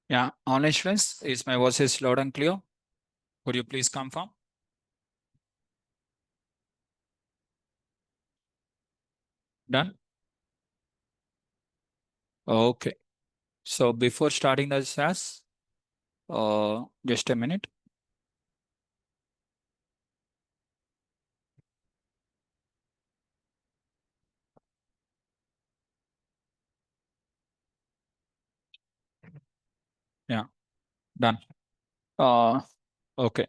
Yeah, online students, is my voice is loud and clear? Could you please confirm? Done? Okay. So before starting the class, just a minute. Yeah, done. Uh, okay.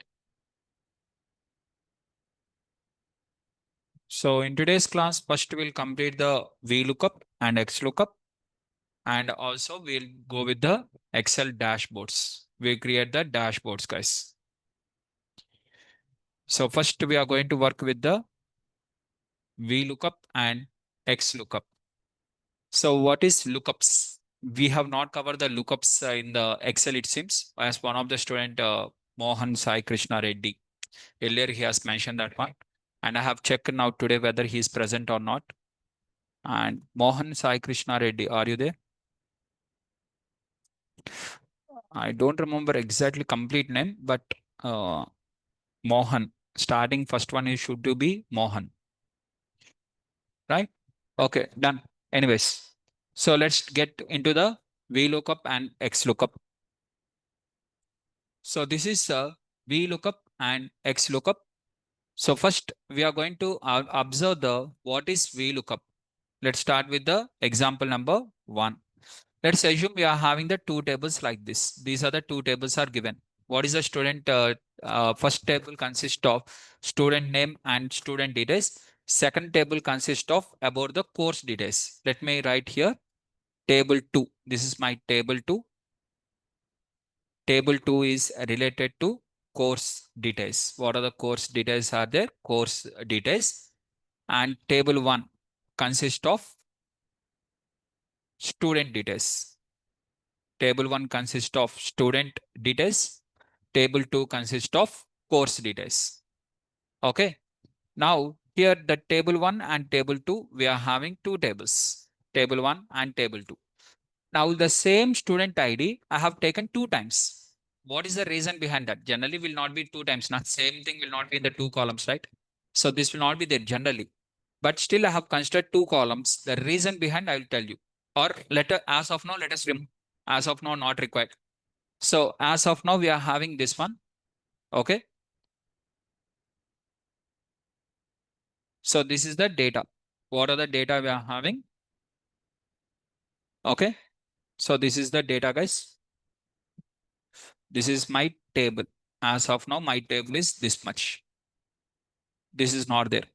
So in today's class, first we'll complete the VLOOKUP and XLOOKUP, and also we'll go with the Excel dashboards. We create the dashboards, guys. So first we are going to work with the VLOOKUP and XLOOKUP. So what is lookups? We have not covered the lookups in the Excel, it seems, as one of the student, Mohan Sai Krishna Reddy. Earlier he has mentioned that one. And I have checked now today whether he is present or not. And Mohan Sai Krishna Reddy, are you there? I don't remember exactly complete name, but uh, Mohan. Starting first one is should to be Mohan, right? Okay, done. Anyways, so let's get into the VLOOKUP and XLOOKUP. So this is VLOOKUP and XLOOKUP. So first we are going to observe the what is VLOOKUP. Let's start with the example number 1. Let's assume we are having the two tables like this. These are the two tables are given. What is the student? First table consists of student name and student details. Second table consists of about the course details. Let me write here table 2. This is my table 2. Table 2 is related to course details. What are the course details are there? Course details. And table 1 consists of student details. Table 1 consists of student details. Table 2 consists of course details. Okay. Now here the table 1 and table 2, we are having two tables. Table 1 and table 2. Now the same student ID I have taken two times. What is the reason behind that? Generally will not be two times. Not same thing will not be in the two columns, right? So this will not be there generally. But still I have considered two columns. The reason behind I will tell you. Or as of now, let us remove. As of now, not required. So as of now, we are having this one. Okay. So this is the data. What are the data we are having? Okay. So this is the data, guys. This is my table. As of now, my table is this much. This is not there.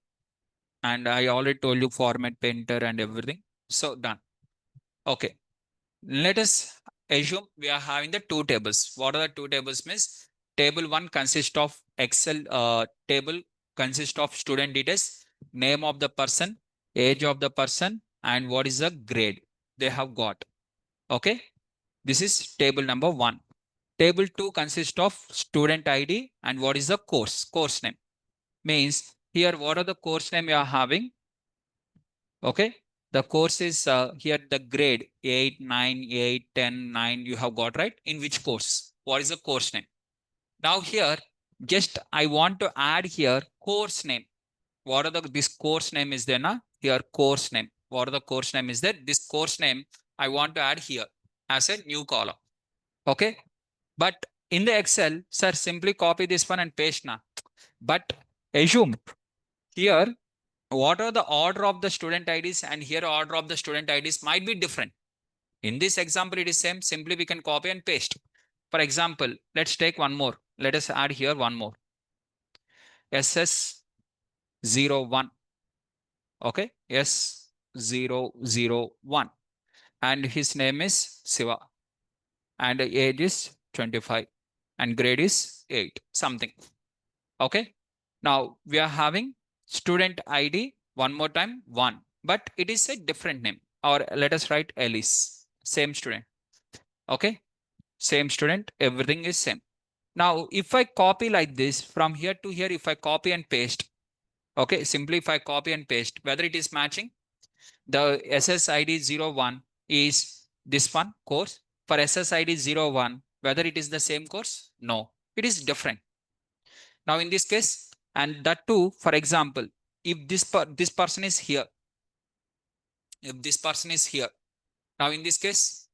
And I already told you format painter and everything. So done. Okay. Let us assume we are having the two tables. What are the two tables means? Table 1 consists of Excel table consists of student details, name of the person, age of the person, and what is the grade they have got. Okay. This is table number 1. Table 2 consists of student ID and what is the course name. Means here what are the course name you are having? Okay. The course is here the grade 8, 9, 8, 10, 9 you have got, right? In which course? What is the course name? Now here just I want to add here course name. What are this course name is there na? Here course name. What are the course name is there? This course name I want to add here as a new column. Okay. But in the Excel, sir, simply copy this one and paste now. But assume here, what are the order of the student IDs and here order of the student IDs might be different. In this example, it is same. Simply we can copy and paste. For example, let's take one more. Let us add here one more. SS01. Okay. S001. And his name is Siva. And age is 25. And grade is 8. Something. Okay. Now we are having student ID one more time 1, but it is a different name. Or let us write Alice. Same student. Okay. Same student. Everything is same. Now if I copy like this from here to here, if I copy and paste, okay, simply if I copy and paste, whether it is matching, the SSID 01 is this one course for SSID 01, whether it is the same course? No, it is different. Now in this case, and that too, for example, if this person is here, if this person is here, now in this case,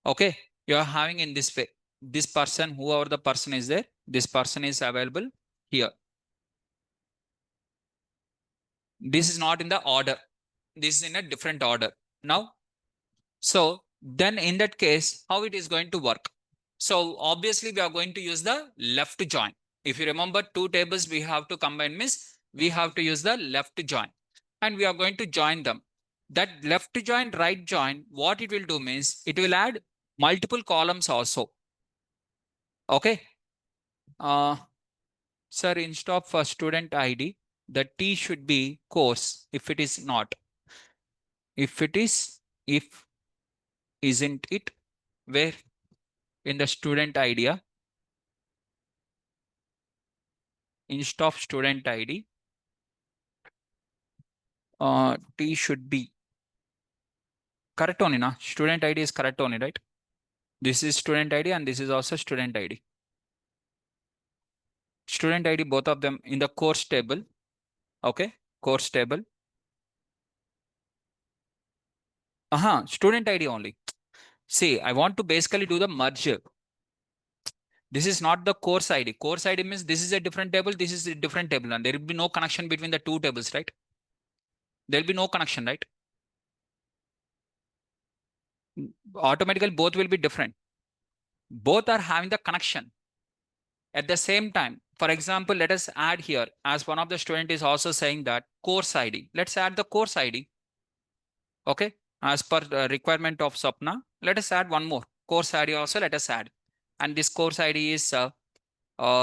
okay, you are having in this way, this person, whoever the person is there, this person is available here. This is not in the order. This is in a different order. Now, so then in that case, how it is going to work? So obviously we are going to use the left join. If you remember two tables we have to combine means we have to use the left join and we are going to join them. That left join, right join, what it will do means it will add multiple columns also. Okay. Sir, instead of student ID, the T should be course if it is not. If it is, if isn't it, where in the student idea, instead of student ID, T should be correct only, na? Student ID is correct only, right? This is student ID and this is also student ID. Student ID, both of them in the course table. Okay, course table. Student ID only. See, I want to basically do the merge. This is not the course ID. Course ID means this is a different table, this is a different table, and there will be no connection between the two tables, right? There will be no connection, right? Automatically, both will be different. Both are having the connection. At the same time, for example, let us add here, as one of the student is also saying that course ID. Let's add the course ID. Okay. As per the requirement of Sapna, let us add one more. Course ID also let us add. And this course ID is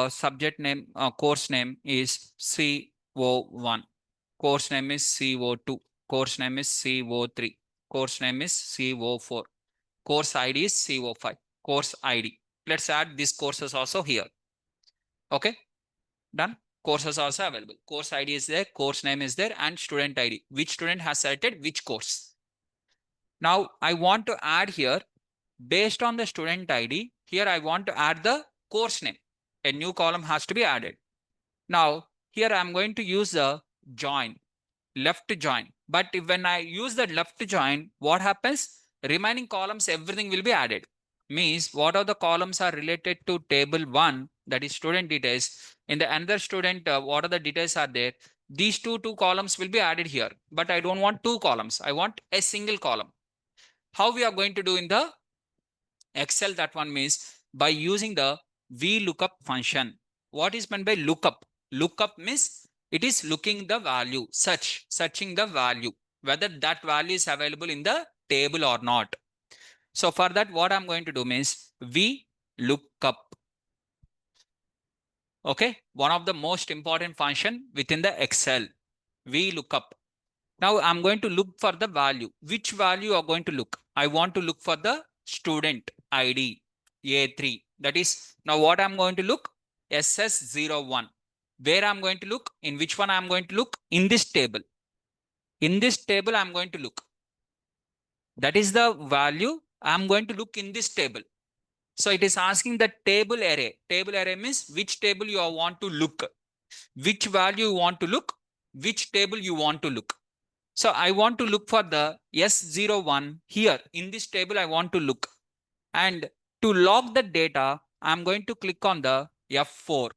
subject name, course name is CO1. Course name is CO2. Course name is CO3. Course name is CO4. Course ID is CO5. Course ID. Let's add these courses also here. Okay, done. Courses also available. Course ID is there, course name is there, and student ID. Which student has selected which course. Now I want to add here, based on the student ID, here I want to add the course name. A new column has to be added. Now here I'm going to use the join, left join. But if when I use the left join, what happens? Remaining columns, everything will be added. Means what are the columns are related to table 1, that is student details. In the another student, what are the details are there? These two columns will be added here. But I don't want two columns. I want a single column. How we are going to do in the Excel? That one means by using the VLOOKUP function. What is meant by lookup? Lookup means it is looking the value, searching the value, whether that value is available in the table or not. So for that, what I'm going to do means VLOOKUP. Okay, one of the most important function within the Excel, VLOOKUP. Now I'm going to look for the value. Which value are going to look? I want to look for the student ID A3. That is, now what I'm going to look? SS01. Where I'm going to look? In which one I'm going to look? In this table. In this table, I'm going to look. That is the value I'm going to look in this table. So it is asking the table array. Table array means which table you want to look, which value you want to look, which table you want to look. So I want to look for the S01 here in this table. I want to look, and to log the data, I'm going to click on the F4.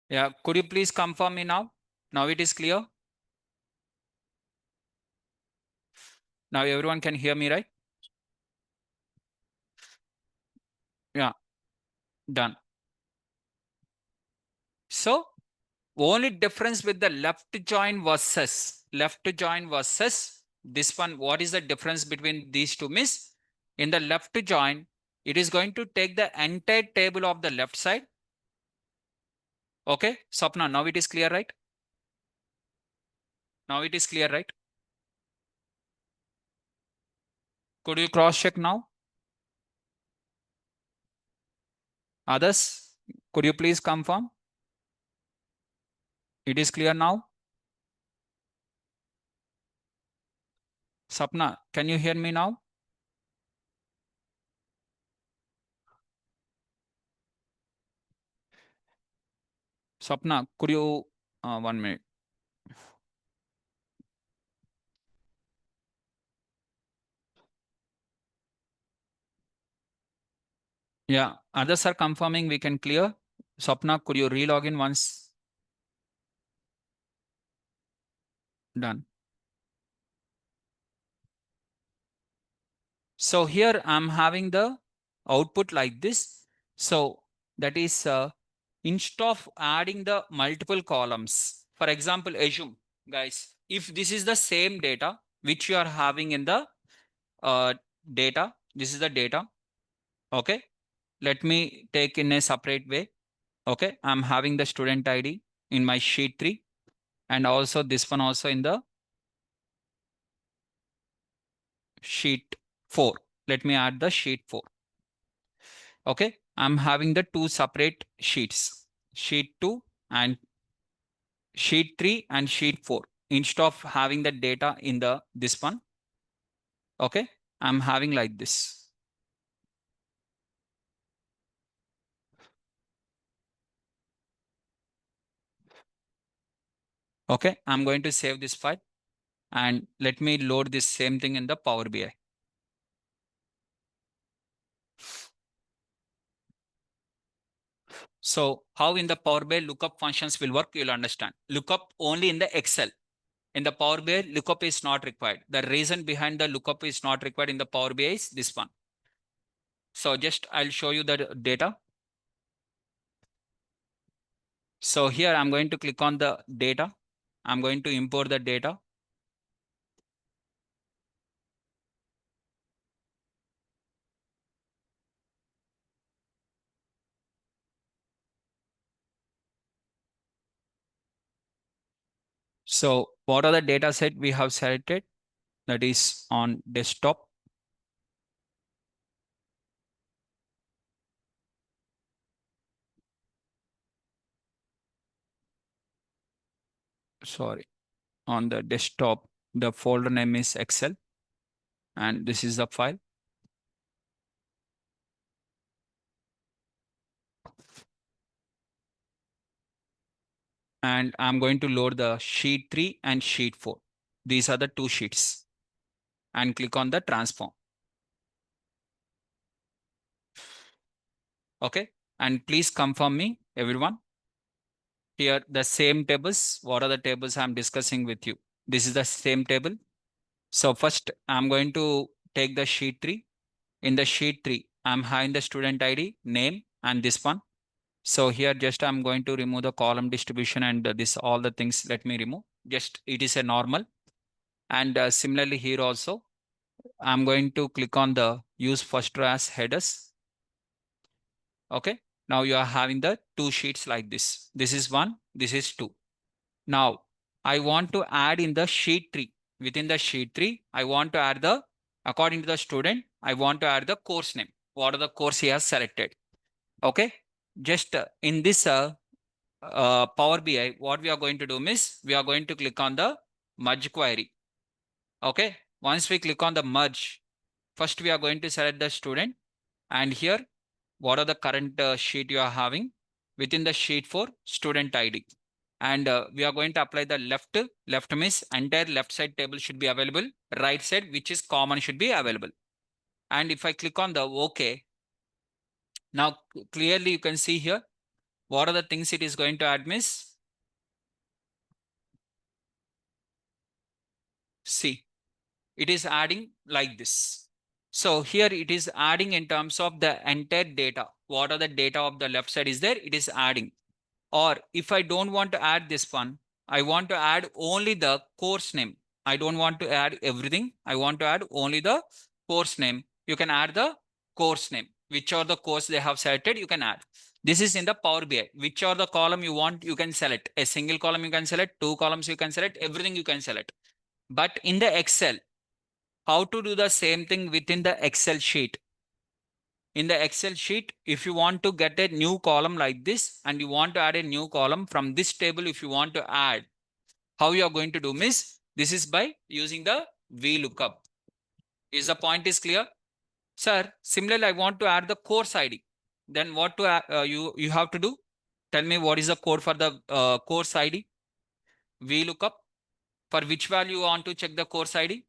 Yeah, could you please confirm me now? Now it is clear. Now everyone can hear me, right? Yeah, done. So only difference with the left join versus this one. What is the difference between these two? Miss, in the left join, it is going to take the entire table of the left side. Okay, Sapna, now it is clear, right? Now it is clear, right? Could you cross check now? Others, could you please confirm? It is clear now? Sapna, can you hear me now? Sapna, could you 1 minute? Yeah, others are confirming we can clear. Sapna, could you relog in once? Done. So here I'm having the output like this. So that is instead of adding the multiple columns, for example, assume guys, if this is the same data which you are having in the uh, data, this is the data. Okay. Let me take in a separate way. Okay. I'm having the student ID in my sheet 3 and also this one also in the sheet 4. Let me add the sheet 4. Okay, I'm having the two separate sheets, sheet 2 and sheet 3 and sheet 4. Instead of having the data in the this one, okay, I'm having like this. Okay, I'm going to save this file and let me load this same thing in the Power BI. So how in the Power BI lookup functions will work, you'll understand. Lookup only in the Excel. In the Power BI, lookup is not required. The reason behind the lookup is not required in the Power BI is this one. So just I'll show you the data. So here I'm going to click on the data. I'm going to import the data. So what are the data set we have selected? That is on desktop. Sorry, on the desktop, the folder name is Excel and this is the file. And I'm going to load the sheet 3 and sheet 4. These are the two sheets and click on the transform. Okay. And please confirm me, everyone. Here, the same tables. What are the tables I'm discussing with you? This is the same table. So first, I'm going to take the sheet 3. In the sheet 3, I'm having the student ID, name, and this one. So here just I'm going to remove the column distribution and this all the things let me remove. Just it is a normal. And similarly here also, I'm going to click on the use first row as headers. Okay. Now you are having the two sheets like this. This is one, this is two. Now I want to add in the sheet 3. Within the sheet 3, I want to add the, according to the student, I want to add the course name. What are the course he has selected? Okay. Just in this Power BI, what we are going to do is we are going to click on the merge query. Okay. Once we click on the merge, first we are going to select the student and here, what are the current sheet you are having within the sheet for student ID. And we are going to apply the left means entire left side table should be available, right side, which is common should be available. And if I click on the OK, now clearly you can see here, What are the things it is going to add, miss? See, it is adding like this. So here it is adding in terms of the entire data. What are the data of the left side is there? It is adding. Or if I don't want to add this one, I want to add only the course name. I don't want to add everything. I want to add only the course name. You can add the course name. Which are the course they have selected, you can add. This is in the Power BI. Which are the column you want, you can select. A single column you can select, two columns you can select, everything you can select. But in the Excel, how to do the same thing within the Excel sheet? In the Excel sheet, if you want to get a new column like this and you want to add a new column from this table, if you want to add, how you are going to do, miss? This is by using the VLOOKUP. Is the point is clear? Sir, similarly, I want to add the course ID. Then what to you have to do? Tell me what is the code for the course ID? VLOOKUP. For which value you want to check the course ID?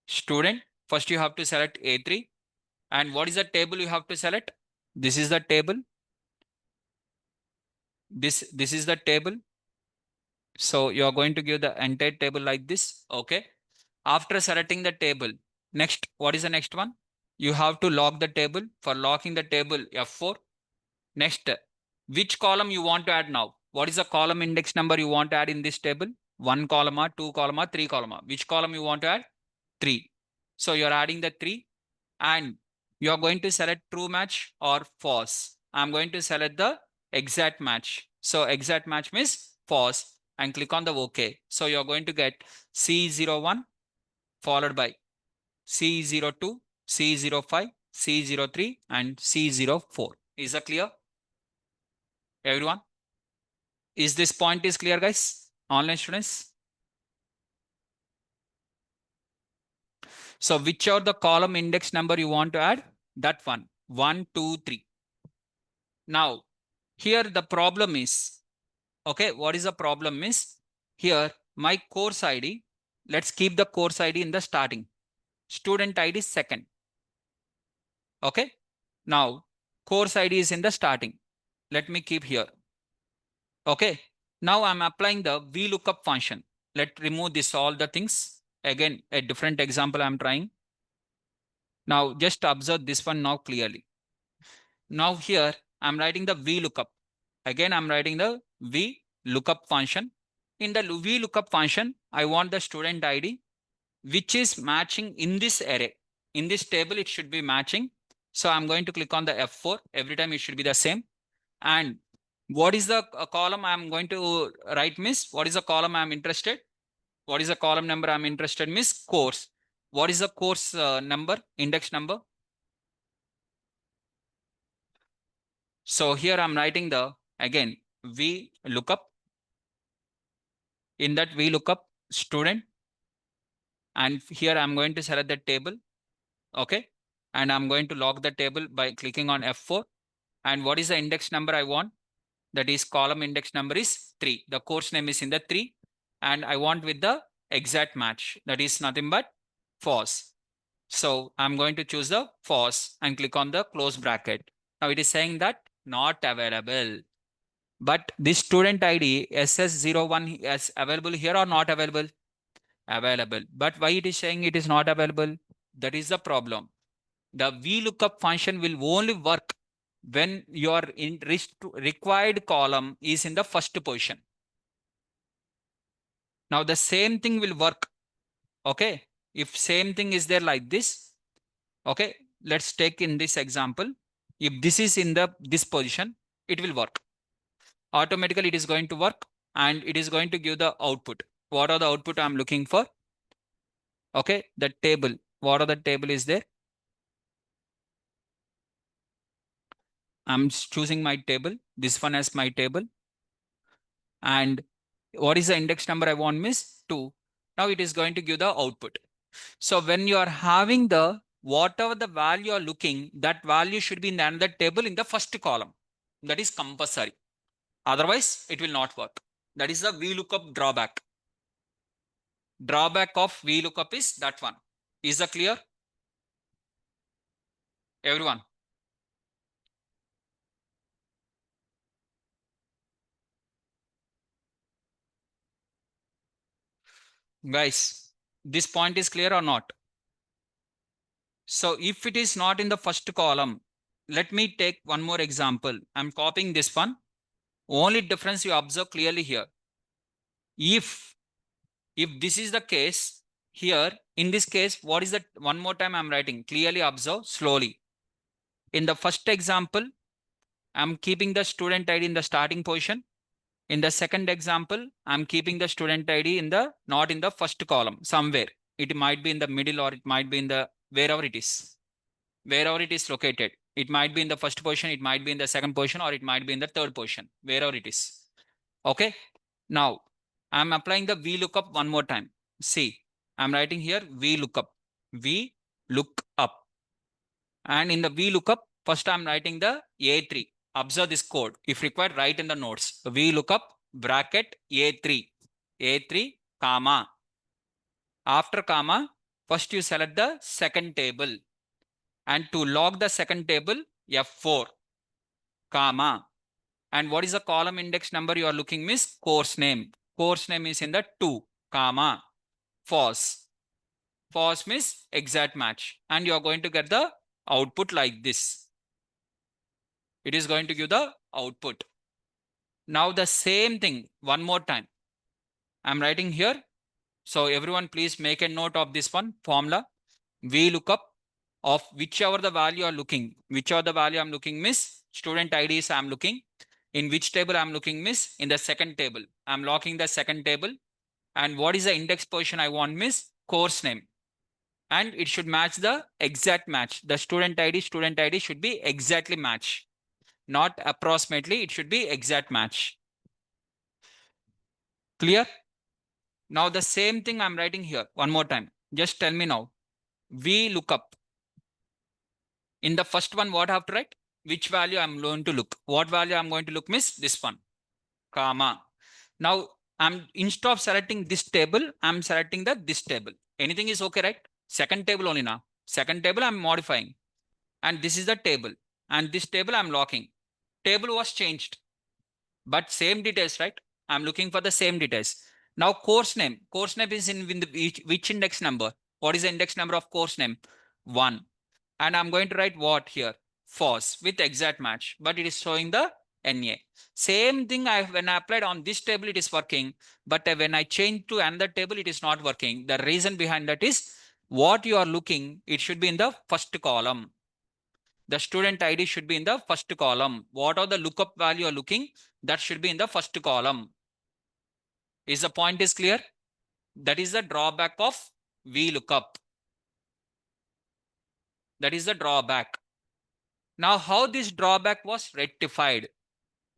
Student. First you have to select A3. And what is the table you have to select? This is the table. This is the table. So you are going to give the entire table like this. Okay. After selecting the table, next, what is the next one? You have to lock the table. For locking the table, F4. Next, which column you want to add now? What is the column index number you want to add in this table? 1 column, 2 column, 3 column. Which column you want to add? 3. So you're adding the 3 and you're going to select true match or false. I'm going to select the exact match. So exact match means false and click on the OK. So you're going to get C01 followed by C02, C05, C03 and C04. Is that clear? Everyone? Is this point is clear, guys? Online students? So which are the column index number you want to add? That one. 1, 2, 3. Now, here the problem is, okay, what is the problem is, here my course ID, let's keep the course ID in the starting. Student ID is second. Okay. Now, course ID is in the starting. Let me keep here. Okay. Now I'm applying the VLOOKUP function. Let's remove this all the things. Again, a different example I'm trying. Now just observe this one now clearly. Now here I'm writing the VLOOKUP. Again, I'm writing the VLOOKUP function. In the VLOOKUP function, I want the student ID, which is matching in this array. In this table, it should be matching. So I'm going to click on the F4. Every time it should be the same. And what is the column I'm going to write, miss? What is the column I'm interested? What is the column number I'm interested, miss? Course. What is the course number, index number? So here I'm writing the, again, VLOOKUP. In that VLOOKUP, student. And here I'm going to select the table. Okay. And I'm going to lock the table by clicking on F4. And what is the index number I want? That is column index number is 3. The course name is in the 3. And I want with the exact match. That is nothing but false. So I'm going to choose the false and click on the close bracket. Now it is saying that not available. But this student ID SS01 is available here or not available? Available. But why it is saying it is not available? That is the problem. The VLOOKUP function will only work when your required column is in the first position. Now the same thing will work. Okay. If same thing is there like this, okay, let's take in this example. If this is in this position, it will work. Automatically it is going to work and it is going to give the output. What are the output I'm looking for? Okay, the table. What are the table is there? I'm choosing my table. This one as my table. And what is the index number I want, miss? 2. Now it is going to give the output. So when you are having the whatever the value you are looking, that value should be in another table in the first column. That is compulsory. Otherwise, it will not work. That is the VLOOKUP drawback. Drawback of VLOOKUP is that one. Is that clear? Everyone? Guys, this point is clear or not? So if it is not in the first column, let me take one more example. I'm copying this one. Only difference you observe clearly here. If this is the case here, in this case, what is that? One more time I'm writing. Clearly observe slowly. In the first example, I'm keeping the student ID in the starting position. In the second example, I'm keeping the student ID in the not in the first column somewhere. It might be in the middle or it might be in the wherever it is. Wherever it is located. It might be in the first position, it might be in the second position, or it might be in the third position, wherever it is. Okay. Now, I'm applying the VLOOKUP one more time. See, I'm writing here VLOOKUP. VLOOKUP. And in the VLOOKUP, first I'm writing the A3. Observe this code. If required, write in the notes. VLOOKUP bracket A3. A3, comma. After comma, first you select the second table. And to log the second table, F4, comma. And what is the column index number you are looking, miss? Course name. Course name is in the 2, comma. False. False means exact match. And you are going to get the output like this. It is going to give the output. Now the same thing, one more time. I'm writing here. So everyone please make a note of this one formula. VLOOKUP of whichever the value you are looking. Whichever the value I'm looking, miss. Student IDs I'm looking. In which table I'm looking, miss? In the second table. I'm locking the second table. And what is the index position I want, miss? Course name. And it should match the exact match. The student ID should be exactly match. Not approximately, it should be exact match. Clear? Now the same thing I'm writing here. One more time. Just tell me now. VLOOKUP. In the first one, what I have to write? Which value I'm going to look? What value I'm going to look, miss? This one. Comma. Now I'm instead of selecting this table, I'm selecting this table. Anything is okay, right? Second table only now. Second table I'm modifying. And this is the table. And this table I'm locking. Table was changed. But same details, right? I'm looking for the same details. Now course name. Course name is in which index number? What is the index number of course name? 1. And I'm going to write what here? False with exact match. But it is showing the NA. Same thing when I applied on this table, it is working. But when I change to another table, it is not working. The reason behind that is what you are looking, it should be in the first column. The student ID should be in the first column. What are the lookup value you are looking? That should be in the first column. Is the point is clear? That is the drawback of VLOOKUP. That is the drawback. Now, how this drawback was rectified?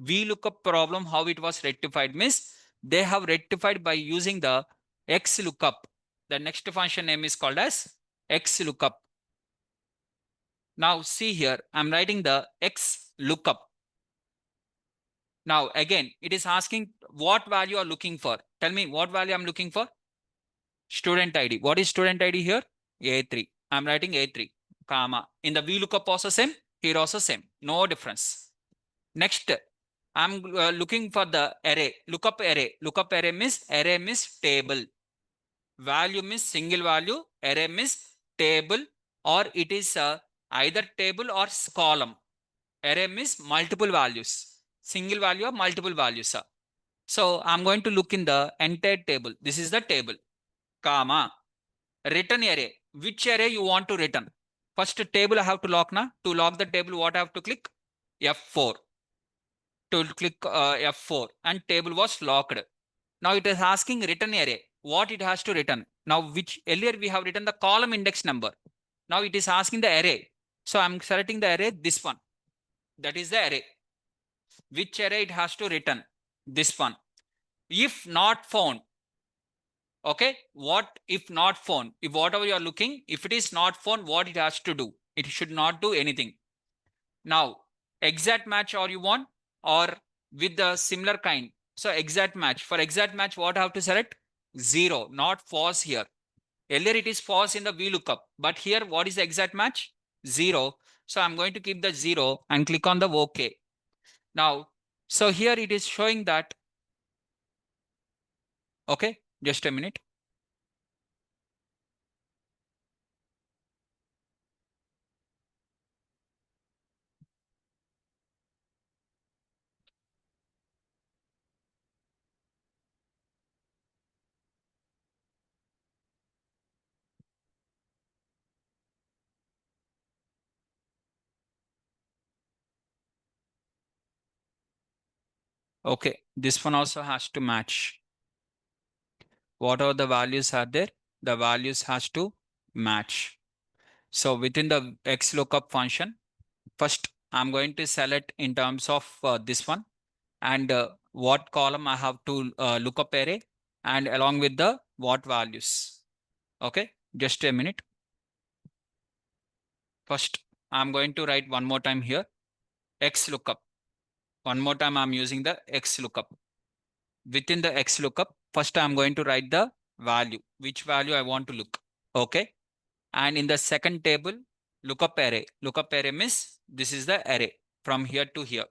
VLOOKUP problem, how it was rectified means they have rectified by using the XLOOKUP. The next function name is called as XLOOKUP. Now see here, I'm writing the XLOOKUP. Now again, it is asking what value you are looking for. Tell me what value I'm looking for. Student ID. What is student ID here? A3. I'm writing A3, comma. In the VLOOKUP also same, here also same. No difference. Next, I'm looking for the array. Lookup array. Lookup array means table. Value means single value. Array means table, or it is either table or column. Array means multiple values. Single value or multiple values. So I'm going to look in the entire table. This is the table, comma. Return array. Which array you want to return? First table I have to lock now. To lock the table, what I have to click? F4. To click F4 and table was locked. Now it is asking return array. What it has to return? Now which earlier we have written the column index number. Now it is asking the array. So I'm selecting the array, this one. That is the array. Which array it has to return? This one. If not found. Okay, what if not found? If whatever you are looking, if it is not found, what it has to do? It should not do anything. Now, exact match or you want, or with the similar kind. So exact match. For exact match, what I have to select? 0, not false here. Earlier it is false in the VLOOKUP, but here what is the exact match? 0. So I'm going to keep the 0 and click on the OK. Now, so here it is showing that. Okay, just a minute. Okay, this one also has to match. Whatever the values are there, the values has to match. So within the XLOOKUP function, first I'm going to select in terms of this one and what column I have to look up array and along with the what values. Okay, just a minute. First, I'm going to write one more time here, XLOOKUP. One more time, I'm using the XLOOKUP. Within the XLOOKUP, first I'm going to write the value, which value I want to look. Okay. And in the second table, lookup array. Lookup array means this is the array from here to here.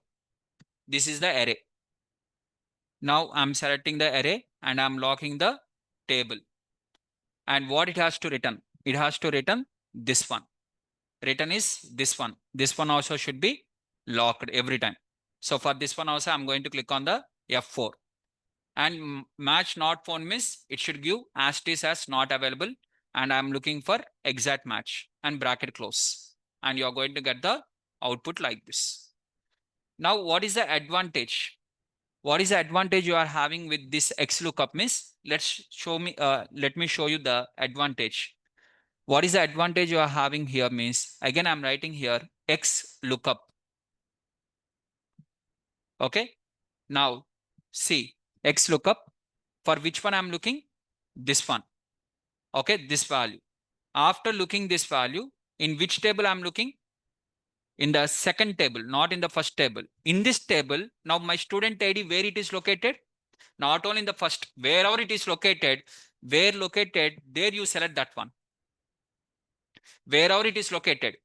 This is the array. Now I'm selecting the array and I'm locking the table. And what it has to return? It has to return this one. Return is this one. This one also should be locked every time. So for this one also, I'm going to click on the F4. And match not found means it should give as it is as not available. And I'm looking for exact match and bracket close. And you're going to get the output like this. Now, what is the advantage? What is the advantage you are having with this XLOOKUP means? Let me show you the advantage. What is the advantage you are having here means, again, I'm writing here XLOOKUP. Okay. Now, see, XLOOKUP, for which one I'm looking? This one. Okay, this value. After looking this value, in which table I'm looking? In the second table, not in the first table. In this table, now my student ID, where it is located? Not only in the first, wherever it is located, where located, there you select that one. Wherever it is located.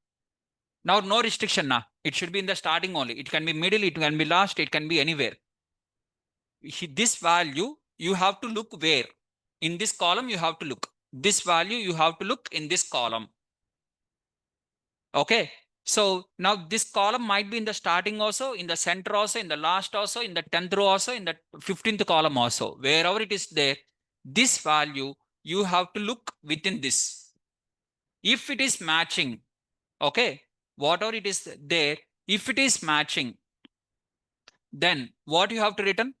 Now, no restriction now. It should be in the starting only. It can be middle, it can be last, it can be anywhere. This value, you have to look where? In this column, you have to look. This value, you have to look in this column. Okay. So now this column might be in the starting also, in the center also, in the last also, in the 10th row also, in the 15th column also. Wherever it is there, this value, you have to look within this. If it is matching, okay, whatever it is there, if it is matching, then what you have to return?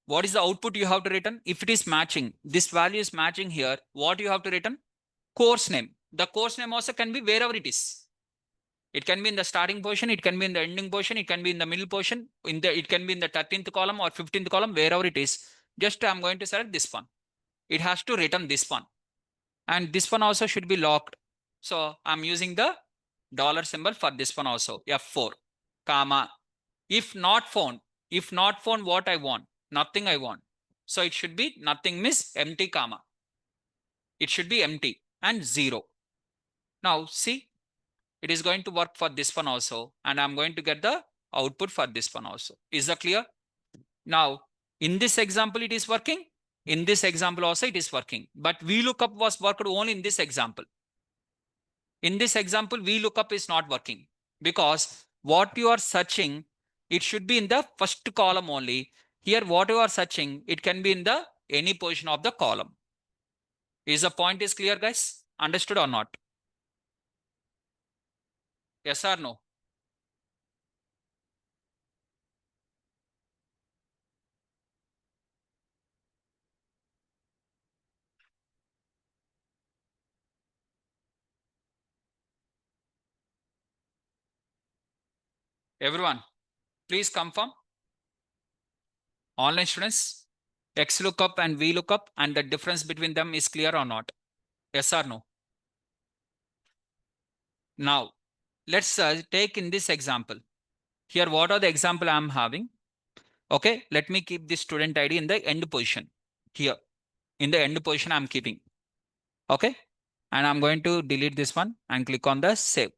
What is the output you have to return? If it is matching, this value is matching here, what you have to return? Course name. The course name also can be wherever it is. It can be in the starting position, it can be in the ending position, it can be in the middle position, it can be in the 13th column or 15th column, wherever it is. Just I'm going to select this one. It has to return this one. And this one also should be locked. So I'm using the dollar symbol for this one also, F4, comma. If not found, what I want? Nothing I want. So it should be nothing means empty comma. It should be empty and 0. Now see, it is going to work for this one also. And I'm going to get the output for this one also. Is that clear? Now, in this example, it is working. In this example also, it is working. But VLOOKUP was worked only in this example. In this example, VLOOKUP is not working because what you are searching, it should be in the first column only. Here, what you are searching, it can be in the any position of the column. Is the point is clear, guys? Understood or not? Yes or no? Everyone, please confirm. Online students, XLOOKUP and VLOOKUP and the difference between them is clear or not? Yes or no? Now, let's take in this example. Here, what are the example I'm having? Okay, let me keep this student ID in the end position. Here, in the end position, I'm keeping. Okay, and I'm going to delete this one and click on the save.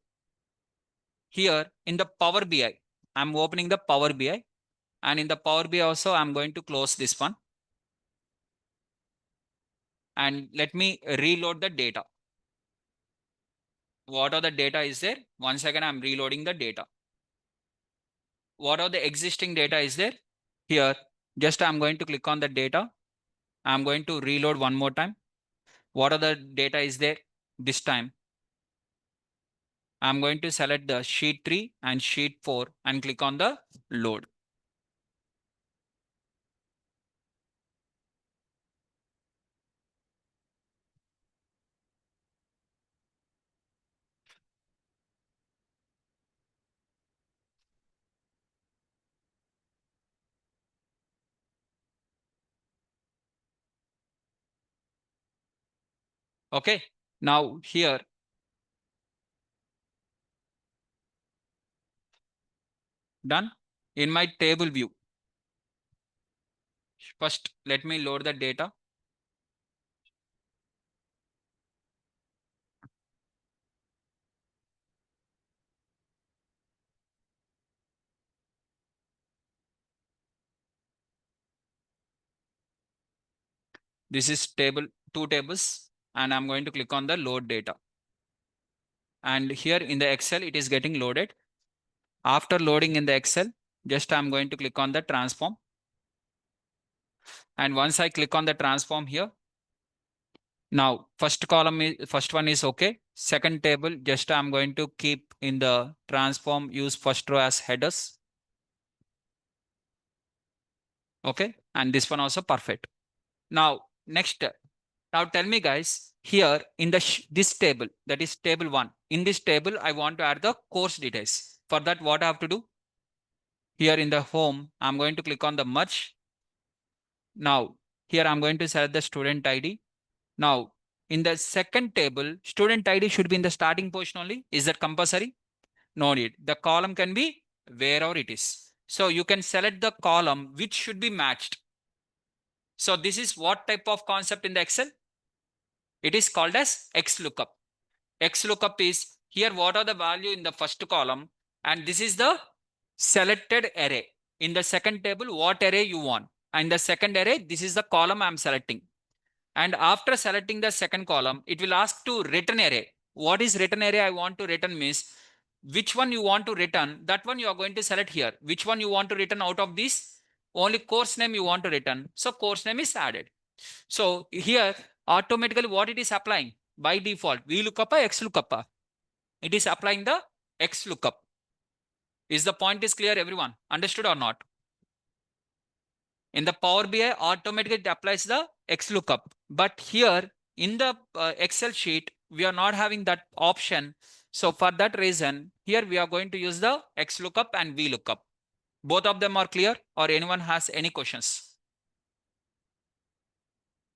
Here, in the Power BI, I'm opening the Power BI. And in the Power BI also, I'm going to close this one. And let me reload the data. What are the data is there? Once again, I'm reloading the data. What are the existing data is there? Here, just I'm going to click on the data. I'm going to reload one more time. What are the data is there? This time, I'm going to select the sheet 3 and sheet 4 and click on the load. Okay. Now here, done. In my table view, first let me load the data. This is table, 2 tables, and I'm going to click on the load data. And here in the Excel, it is getting loaded. After loading in the Excel, just I'm going to click on the transform. And once I click on the transform here, now first column is, first one is okay. Second table, just I'm going to keep in the transform, use first row as headers. Okay. And this one also perfect. Now, next, now tell me guys, here in the this table, that is table 1, in this table, I want to add the course details. For that, what I have to do? Here in the home, I'm going to click on the merge. Now, here I'm going to select the student ID. Now, in the second table, student ID should be in the starting position only. Is that compulsory? No need. The column can be wherever it is. So you can select the column which should be matched. So this is what type of concept in the Excel? It is called as XLOOKUP. XLOOKUP is here what are the value in the first column, and this is the selected array. In the second table, what array you want. And the second array, this is the column I'm selecting. And after selecting the second column, it will ask to return array. What is return array I want to return means which one you want to return, that one you are going to select here. Which one you want to return out of this? Only course name you want to return. So course name is added. So here automatically what it is applying? By default, VLOOKUP or XLOOKUP? It is applying the XLOOKUP. Is the point is clear, everyone? Understood or not? In the Power BI, automatically it applies the XLOOKUP. But here in the Excel sheet, we are not having that option. So for that reason, here we are going to use the XLOOKUP and VLOOKUP. Both of them are clear, or anyone has any questions?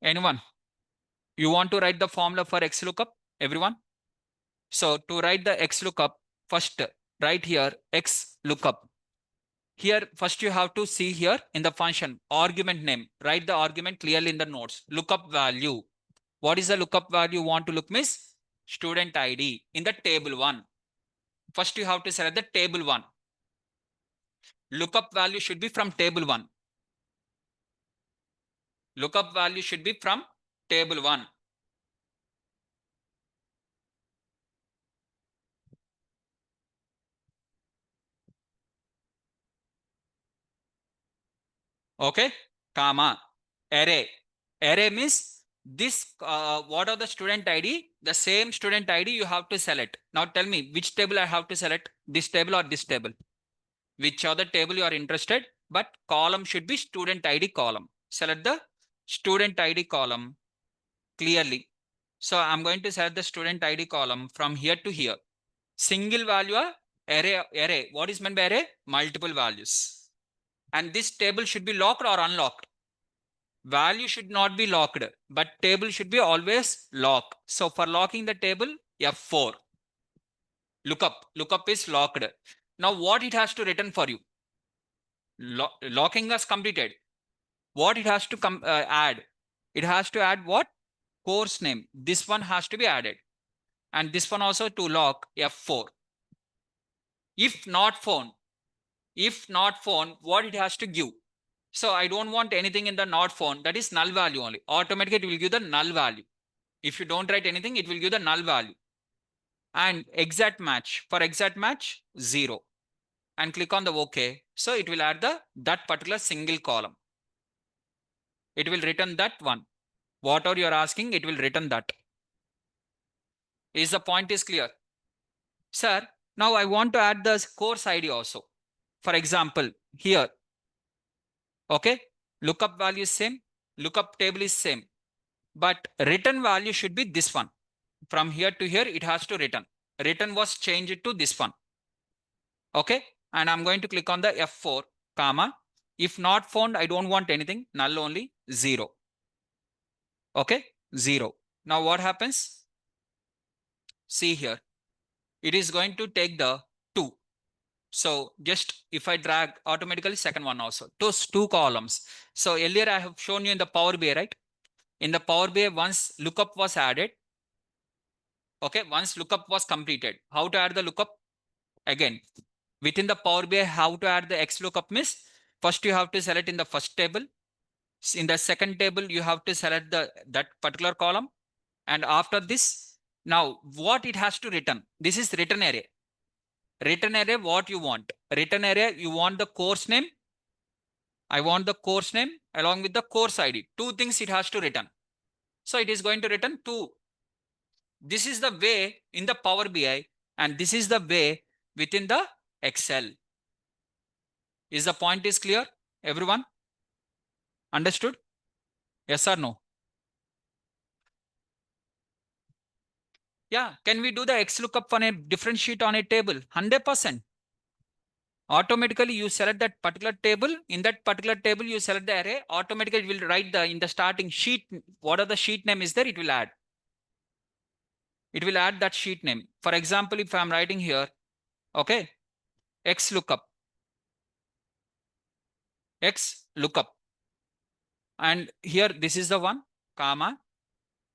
Anyone? You want to write the formula for XLOOKUP, everyone? So to write the XLOOKUP, first write here XLOOKUP. Here, first you have to see here in the function, argument name. Write the argument clearly in the notes. Lookup value. What is the lookup value you want to look, miss? Student ID in the table 1. First you have to select the table 1. Lookup value should be from table 1. Lookup value should be from table 1. Okay, comma, array. Array means this, what are the student ID? The same student ID you have to select. Now tell me which table I have to select, this table or this table? Which other table you are interested, but column should be student ID column. Select the student ID column clearly. So I'm going to select the student ID column from here to here. Single value array. What is meant by array? Multiple values. And this table should be locked or unlocked. Value should not be locked, but table should be always locked. So for locking the table, F4. Lookup is locked. Now what it has to return for you? Locking is completed. What it has to add? It has to add what? Course name. This one has to be added. And this one also to lock F4. If not found, what it has to give? So I don't want anything in the not found. That is null value only. Automatically it will give the null value. If you don't write anything, it will give the null value. And exact match. For exact match, 0. And click on the OK. So it will add that particular single column. It will return that one. Whatever you are asking, it will return that. Is the point is clear? Sir, now I want to add the course ID also. For example, here. Okay. Lookup value is same. Lookup table is same. But return value should be this one. From here to here, it has to return. Return was changed to this one. Okay. And I'm going to click on the F4, comma. If not found, I don't want anything. Null only, 0. Okay. 0. Now what happens? See here, it is going to take the 2. So just if I drag automatically second one also, those 2 columns. So earlier I have shown you in the Power BI, right? In the Power BI, once lookup was added, okay, once lookup was completed, how to add the lookup? Again, within the Power BI, how to add the X lookup means, first you have to select in the first table. In the second table, you have to select that particular column. And after this, now what it has to return? This is return array. Return array, what you want? Return array, you want the course name. I want the course name along with the course ID. 2 things it has to return. So it is going to return 2. This is the way in the Power BI, and this is the way within the Excel. Is the point is clear? Everyone? Understood? Yes or no? Yeah. Can we do the X lookup on a different sheet on a table? 100%. Automatically you select that particular table. In that particular table, you select the array. Automatically it will write in the starting sheet, what are the sheet name is there, it will add. It will add that sheet name. For example, if I'm writing here, okay, X lookup. X lookup. And here, this is the one, comma.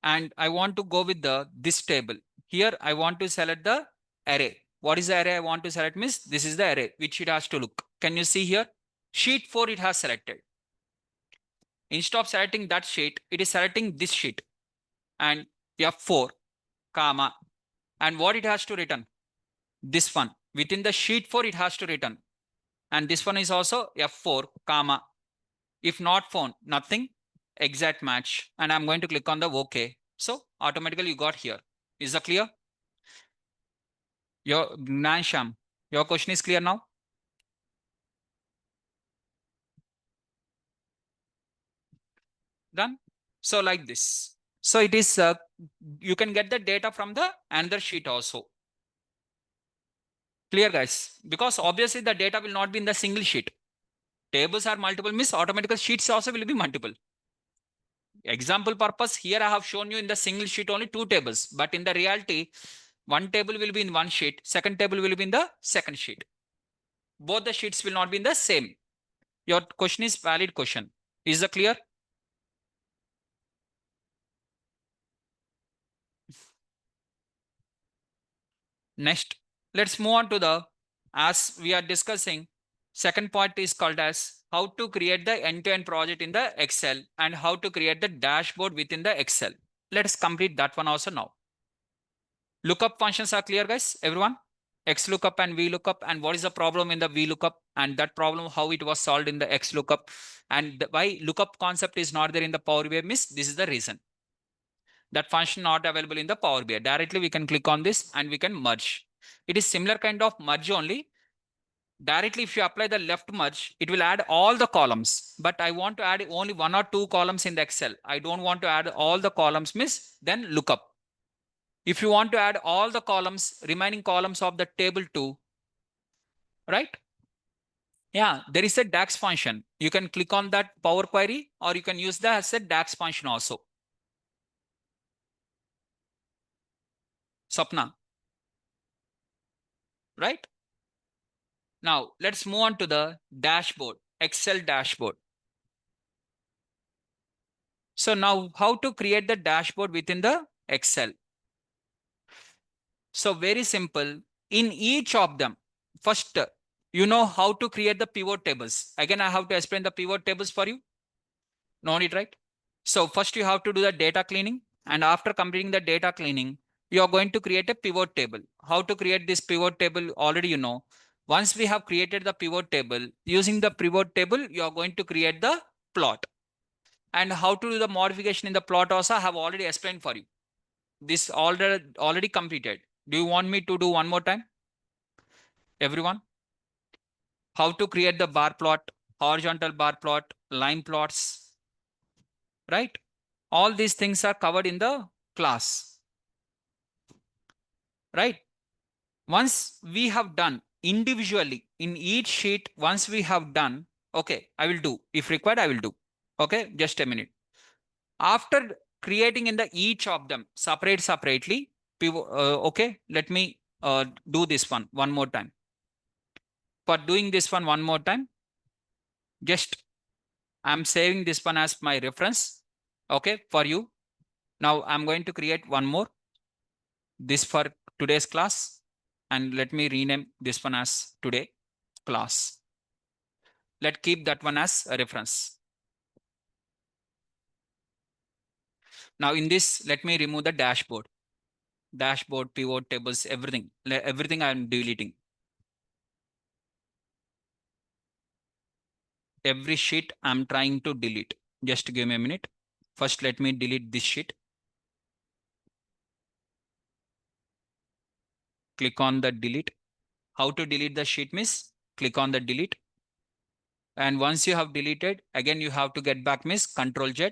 And I want to go with this table. Here, I want to select the array. What is the array I want to select means this is the array which it has to look. Can you see here? Sheet 4 it has selected. Instead of selecting that sheet, it is selecting this sheet. And F4, comma. And what it has to return? This one. Within the sheet 4, it has to return. And this one is also F4, comma. If not found, nothing, exact match. And I'm going to click on the OK. So automatically you got here. Is that clear? Your Nansham, your question is clear now? Done. So like this. So it is, you can get the data from the another sheet also. Clear guys? Because obviously the data will not be in the single sheet. Tables are multiple means automatically sheets also will be multiple. Example purpose, here I have shown you in the single sheet only 2 tables, but in the reality, one table will be in one sheet, second table will be in the second sheet. Both the sheets will not be in the same. Your question is valid question. Is that clear? Next, let's move on to as we are discussing, second point is called as how to create the end-to-end project in the Excel and how to create the dashboard within the Excel. Let's complete that one also now. Lookup functions are clear, guys, everyone? X lookup and V lookup, and what is the problem in the V lookup, and that problem, how it was solved in the X lookup, and why lookup concept is not there in the Power BI means this is the reason. That function not available in the Power BI. Directly we can click on this and we can merge. It is similar kind of merge only. Directly if you apply the left merge, it will add all the columns. But I want to add only 1 or 2 columns in the Excel. I don't want to add all the columns means then lookup. If you want to add all the columns, remaining columns of the table 2, right? Yeah, there is a DAX function. You can click on that Power Query or you can use that as a DAX function also. Sapna. Right? Now, let's move on to the dashboard, Excel dashboard. So now how to create the dashboard within the Excel? So very simple. In each of them, first, you know how to create the pivot tables. Again, I have to explain the pivot tables for you. No need, right? So first you have to do the data cleaning. And after completing the data cleaning, you are going to create a pivot table. How to create this pivot table already you know. Once we have created the pivot table, using the pivot table, you are going to create the plot. And how to do the modification in the plot also I have already explained for you. This already completed. Do you want me to do one more time? Everyone? How to create the bar plot, horizontal bar plot, line plots, right? All these things are covered in the class, right? Once we have done individually in each sheet, once we have done, okay, I will do. If required, I will do. Okay, just a minute. After creating in the each of them separately. Okay, let me do this one more time. For doing this one more time, just I'm saving this one as my reference. Okay, for you. Now I'm going to create one more, this for today's class, and let me rename this one as today class. Let's keep that one as a reference. Now in this, let me remove the dashboard, pivot tables, everything I'm deleting. Every sheet I'm trying to delete. Just give me a minute. First, let me delete this sheet. Click on the delete. How to delete the sheet means click on the delete. And once you have deleted, again, you have to get back means Control Z.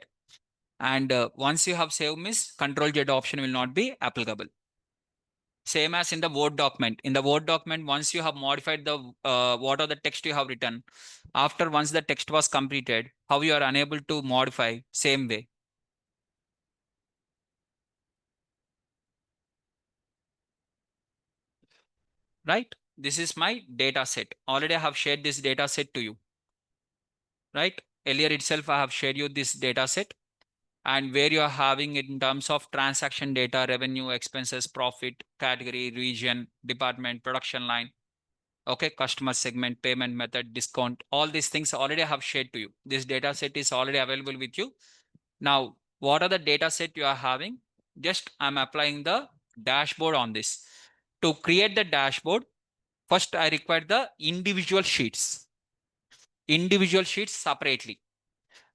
And once you have saved means Control Z option will not be applicable. Same as in the Word document. In the Word document, once you have modified the what are the text you have written, after once the text was completed, how you are unable to modify, same way. Right? This is my data set. Already I have shared this data set to you. Right? Earlier itself, I have shared you this data set, and where you are having it in terms of transaction data, revenue, expenses, profit, category, region, department, production line. Okay, customer segment, payment method, discount, all these things already I have shared to you. This data set is already available with you. Now, what are the data set you are having? Just I'm applying the dashboard on this. To create the dashboard, first I require the individual sheets separately.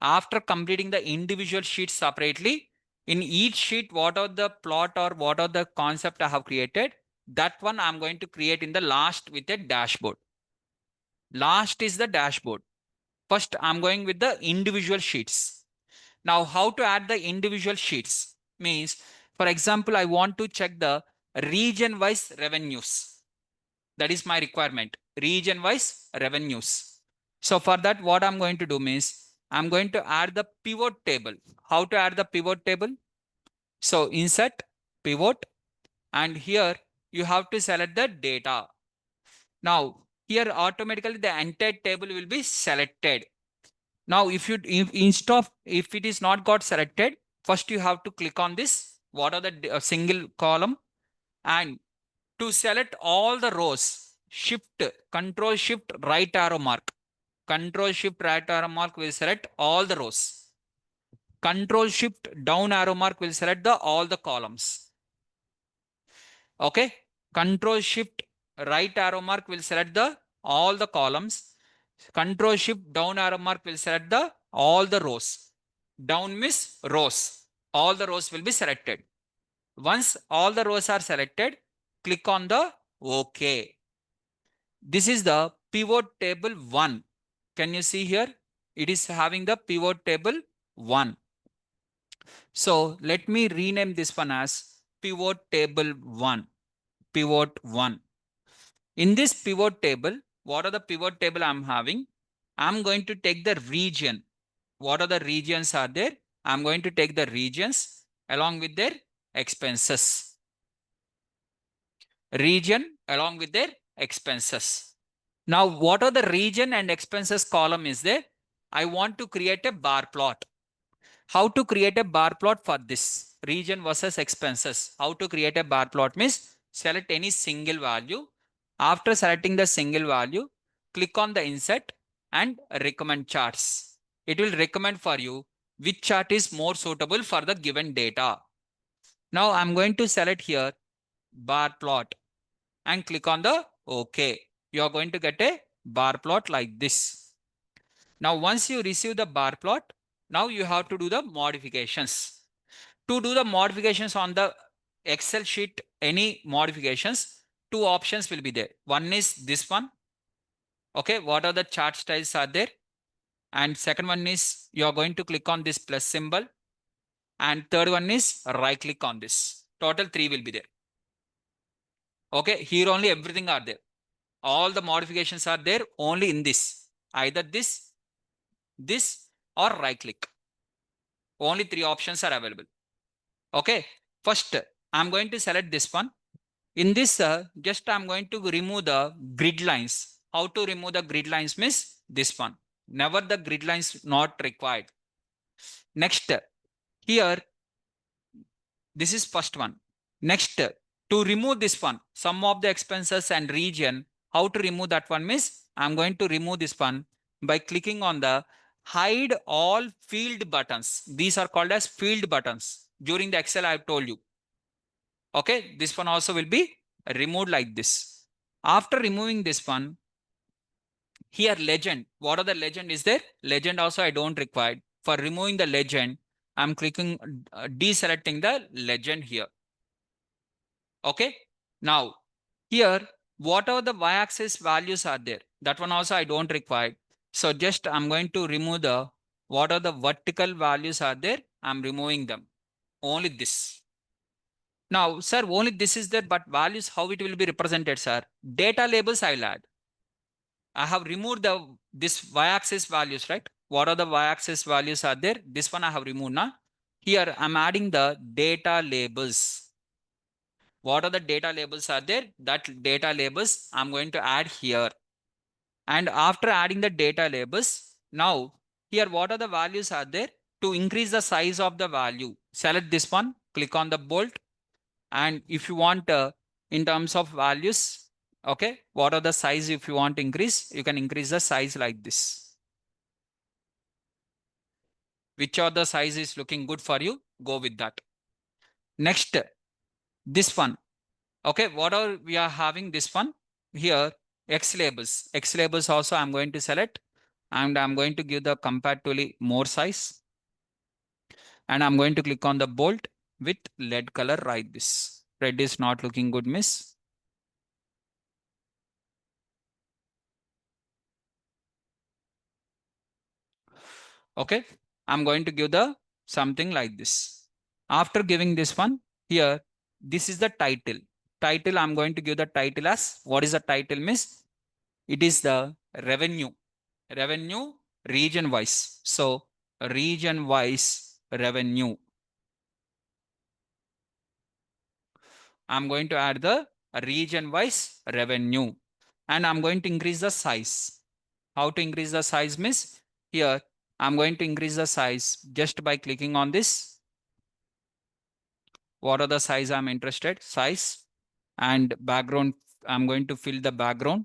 After completing the individual sheets separately, in each sheet, what are the plot or what are the concept I have created, that one I'm going to create in the last with a dashboard. Last is the dashboard. First, I'm going with the individual sheets. Now, how to add the individual sheets means, for example, I want to check the region-wise revenues. That is my requirement, region-wise revenues. So for that, what I'm going to do means, I'm going to add the pivot table. How to add the pivot table? So insert, pivot, and here you have to select the data. Now, here automatically the entire table will be selected. Now, if it is not got selected, first you have to click on this. What are the single column? And to select all the rows, Control Shift right arrow mark. Control Shift right arrow mark will select all the rows. Control Shift down arrow mark will select all the columns. Okay. Control Shift right arrow mark will select all the columns. Control Shift down arrow mark will select all the rows. Down means rows. All the rows will be selected. Once all the rows are selected, click on the OK. This is the pivot table 1. Can you see here? It is having the pivot table 1. So let me rename this one as pivot table 1. Pivot 1. In this pivot table, what are the pivot table I'm having? I'm going to take the region. What are the regions are there? I'm going to take the regions along with their expenses. Region along with their expenses. Now, what are the region and expenses column is there? I want to create a bar plot. How to create a bar plot for this? Region versus expenses. How to create a bar plot means select any single value. After selecting the single value, click on the insert and recommend charts. It will recommend for you which chart is more suitable for the given data. Now I'm going to select here bar plot and click on the OK. You are going to get a bar plot like this. Now, once you receive the bar plot, now you have to do the modifications. To do the modifications on the Excel sheet, any modifications, two options will be there. One is this one. Okay, what are the chart styles are there? And second one is you are going to click on this plus symbol. And third one is right click on this. Total 3 will be there. Okay, here only everything are there. All the modifications are there only in this. Either this or right click. Only 3 options are available. Okay. First, I'm going to select this one. In this, just I'm going to remove the grid lines. How to remove the grid lines means this one. Never the grid lines not required. Next, here, this is first one. Next, to remove this one, sum of the expenses and region, how to remove that one means I'm going to remove this one by clicking on the hide all field buttons. These are called as field buttons. During the Excel, I've told you. Okay, this one also will be removed like this. After removing this one, here legend, what are the legend is there? Legend also I don't require. For removing the legend, I'm clicking, deselecting the legend here. Okay. Now here, what are the y-axis values are there? That one also I don't require. So just I'm going to remove the, what are the vertical values are there? I'm removing them. Only this. Now, sir, only this is there, but values, how it will be represented, sir? Data labels I'll add. I have removed the this y-axis values, right? What are the y-axis values are there? This one I have removed now. Here I'm adding the data labels. What are the data labels are there? That data labels I'm going to add here. And after adding the data labels, now here what are the values are there? To increase the size of the value, select this one, click on the bolt. And if you want in terms of values, okay, what are the size if you want to increase, you can increase the size like this. Which are the size is looking good for you, go with that. Next, this one. Okay, what are we are having this one here? X labels. X labels also I'm going to select and I'm going to give the comparatively more size. And I'm going to click on the bolt with lead color like this. Red is not looking good, miss. Okay, I'm going to give the something like this. After giving this one here, this is the title. Title, I'm going to give the title as, what is the title, miss? It is the revenue. Revenue region wise. So region wise revenue. I'm going to add the region wise revenue and I'm going to increase the size. How to increase the size, miss? Here I'm going to increase the size just by clicking on this. What are the size I'm interested? Size and background. I'm going to fill the background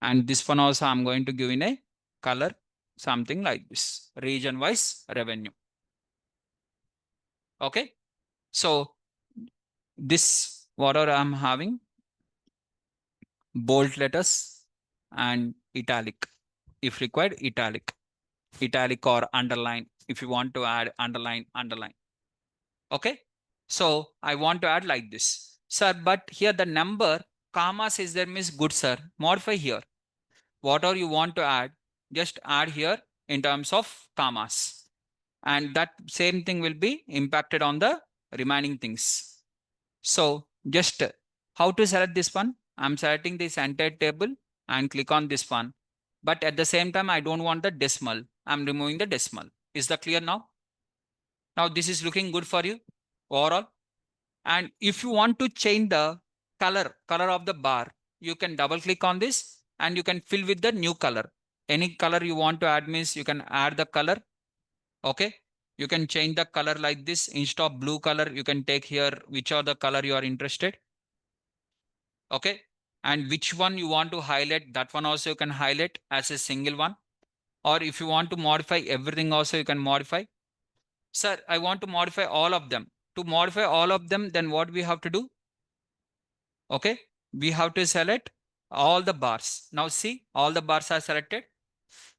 and this one also I'm going to give in a color, something like this, region wise revenue. Okay. So this, whatever I'm having, bold letters and italic, if required, italic or underline. If you want to add underline, underline. Okay. So I want to add like this, sir. But here the number commas is there, means good, sir. Modify here. Whatever you want to add, just add here in terms of commas, and that same thing will be impacted on the remaining things. So just how to select this one? I'm selecting this entire table and click on this one. But at the same time, I don't want the decimal. I'm removing the decimal. Is that clear now? Now this is looking good for you overall. And if you want to change the color of the bar, you can double click on this and you can fill with the new color. Any color you want to add means you can add the color. Okay. You can change the color like this. Instead of blue color, you can take here which are the color you are interested. Okay. And which one you want to highlight, that one also you can highlight as a single one. Or if you want to modify everything also you can modify. Sir, I want to modify all of them. To modify all of them, then what we have to do? Okay. We have to select all the bars. Now see, all the bars are selected.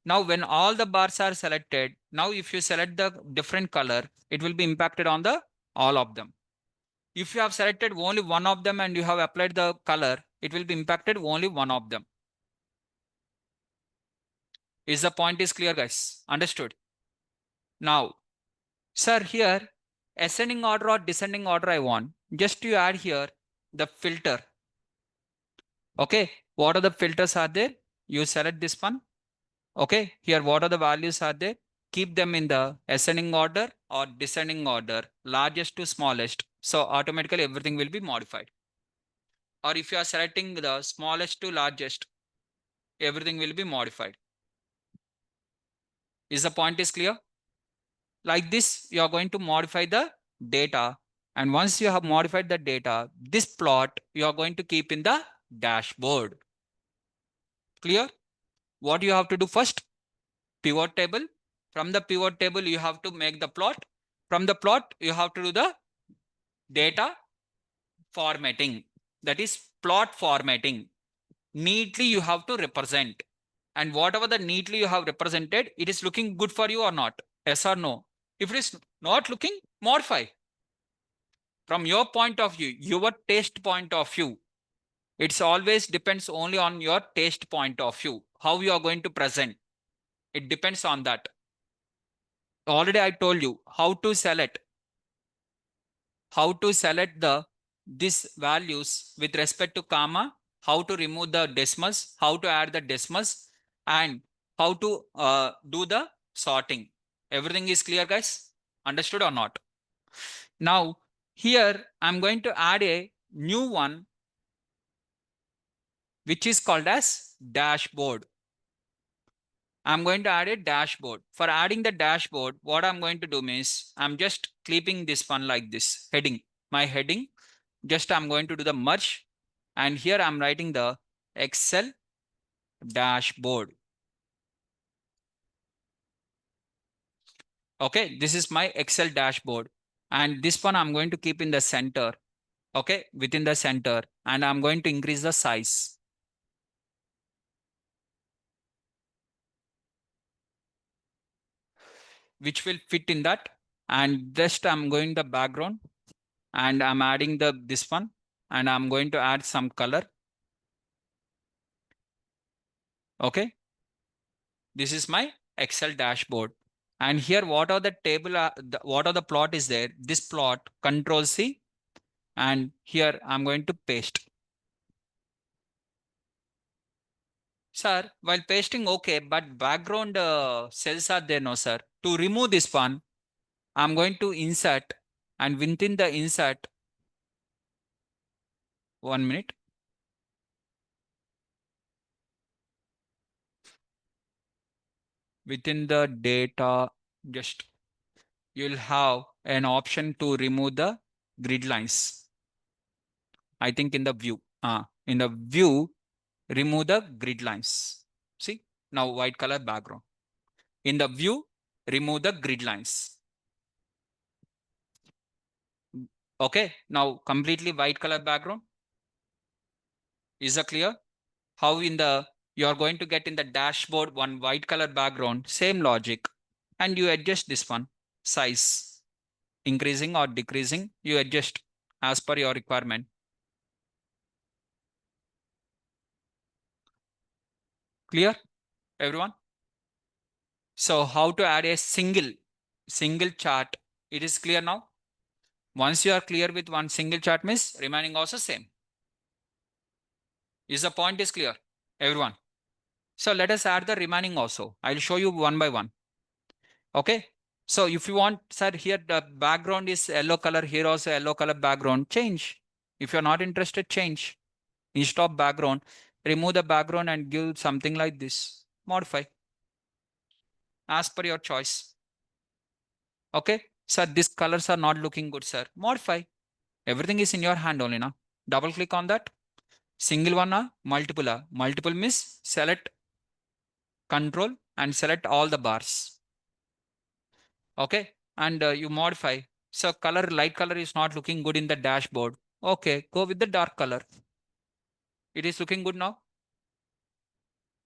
Now when all the bars are selected, now if you select the different color, it will be impacted on the all of them. If you have selected only one of them and you have applied the color, it will be impacted only one of them. Is the point is clear, guys? Understood? Now, sir, here ascending order or descending order I want. Just you add here the filter. Okay. What are the filters are there? You select this one. Okay. Here, what are the values are there? Keep them in the ascending order or descending order, largest to smallest. So automatically everything will be modified. Or if you are selecting the smallest to largest, everything will be modified. Is the point is clear? Like this, you are going to modify the data. And once you have modified the data, this plot you are going to keep in the dashboard. Clear? What you have to do first? Pivot table. From the pivot table, you have to make the plot. From the plot, you have to do the data formatting. That is plot formatting. Neatly you have to represent. And whatever the neatly you have represented, it is looking good for you or not? Yes or no? If it is not looking, modify. From your point of view, your taste point of view, it's always depends only on your taste point of view, how you are going to present. It depends on that. Already I told you how to select the these values with respect to comma, how to remove the decimals, how to add the decimals, and how to do the sorting. Everything is clear, guys? Understood or not? Now, here I'm going to add a new one, which is called as dashboard. I'm going to add a dashboard. For adding the dashboard, what I'm going to do is I'm just clipping this one like this heading. My heading, just I'm going to do the merge. And here I'm writing the Excel dashboard. Okay, this is my Excel dashboard. And this one I'm going to keep in the center. Okay, within the center. And I'm going to increase the size, which will fit in that. And just I'm going the background and I'm adding the this one and I'm going to add some color. Okay, this is my Excel dashboard. And here, what are the table, what are the plot is there? This plot, Control C, and here I'm going to paste. Sir, while pasting, okay, but background cells are there, no, sir. To remove this one, I'm going to insert, and within the insert, 1 minute. Within the data, just you'll have an option to remove the grid lines. I think in the view, in the view, remove the grid lines. See, now white color background. In the view, remove the grid lines. Okay, now completely white color background. Is that clear? How in the you are going to get in the dashboard one white color background, same logic, and you adjust this one size, increasing or decreasing, you adjust as per your requirement. Clear, everyone? So how to add a single chart? It is clear now. Once you are clear with one single chart means remaining also same. Is the point is clear, everyone? So let us add the remaining also. I'll show you one by one. Okay. So if you want, sir, here the background is yellow color, here also yellow color background, change. If you're not interested, change. Instead of background, remove the background and give something like this. Modify. As per your choice. Okay. Sir, these colors are not looking good, sir. Modify. Everything is in your hand only now. Double click on that. Single one, multiple. Multiple means select control and select all the bars. Okay. And you modify. So color, light color is not looking good in the dashboard. Okay. Go with the dark color. It is looking good now.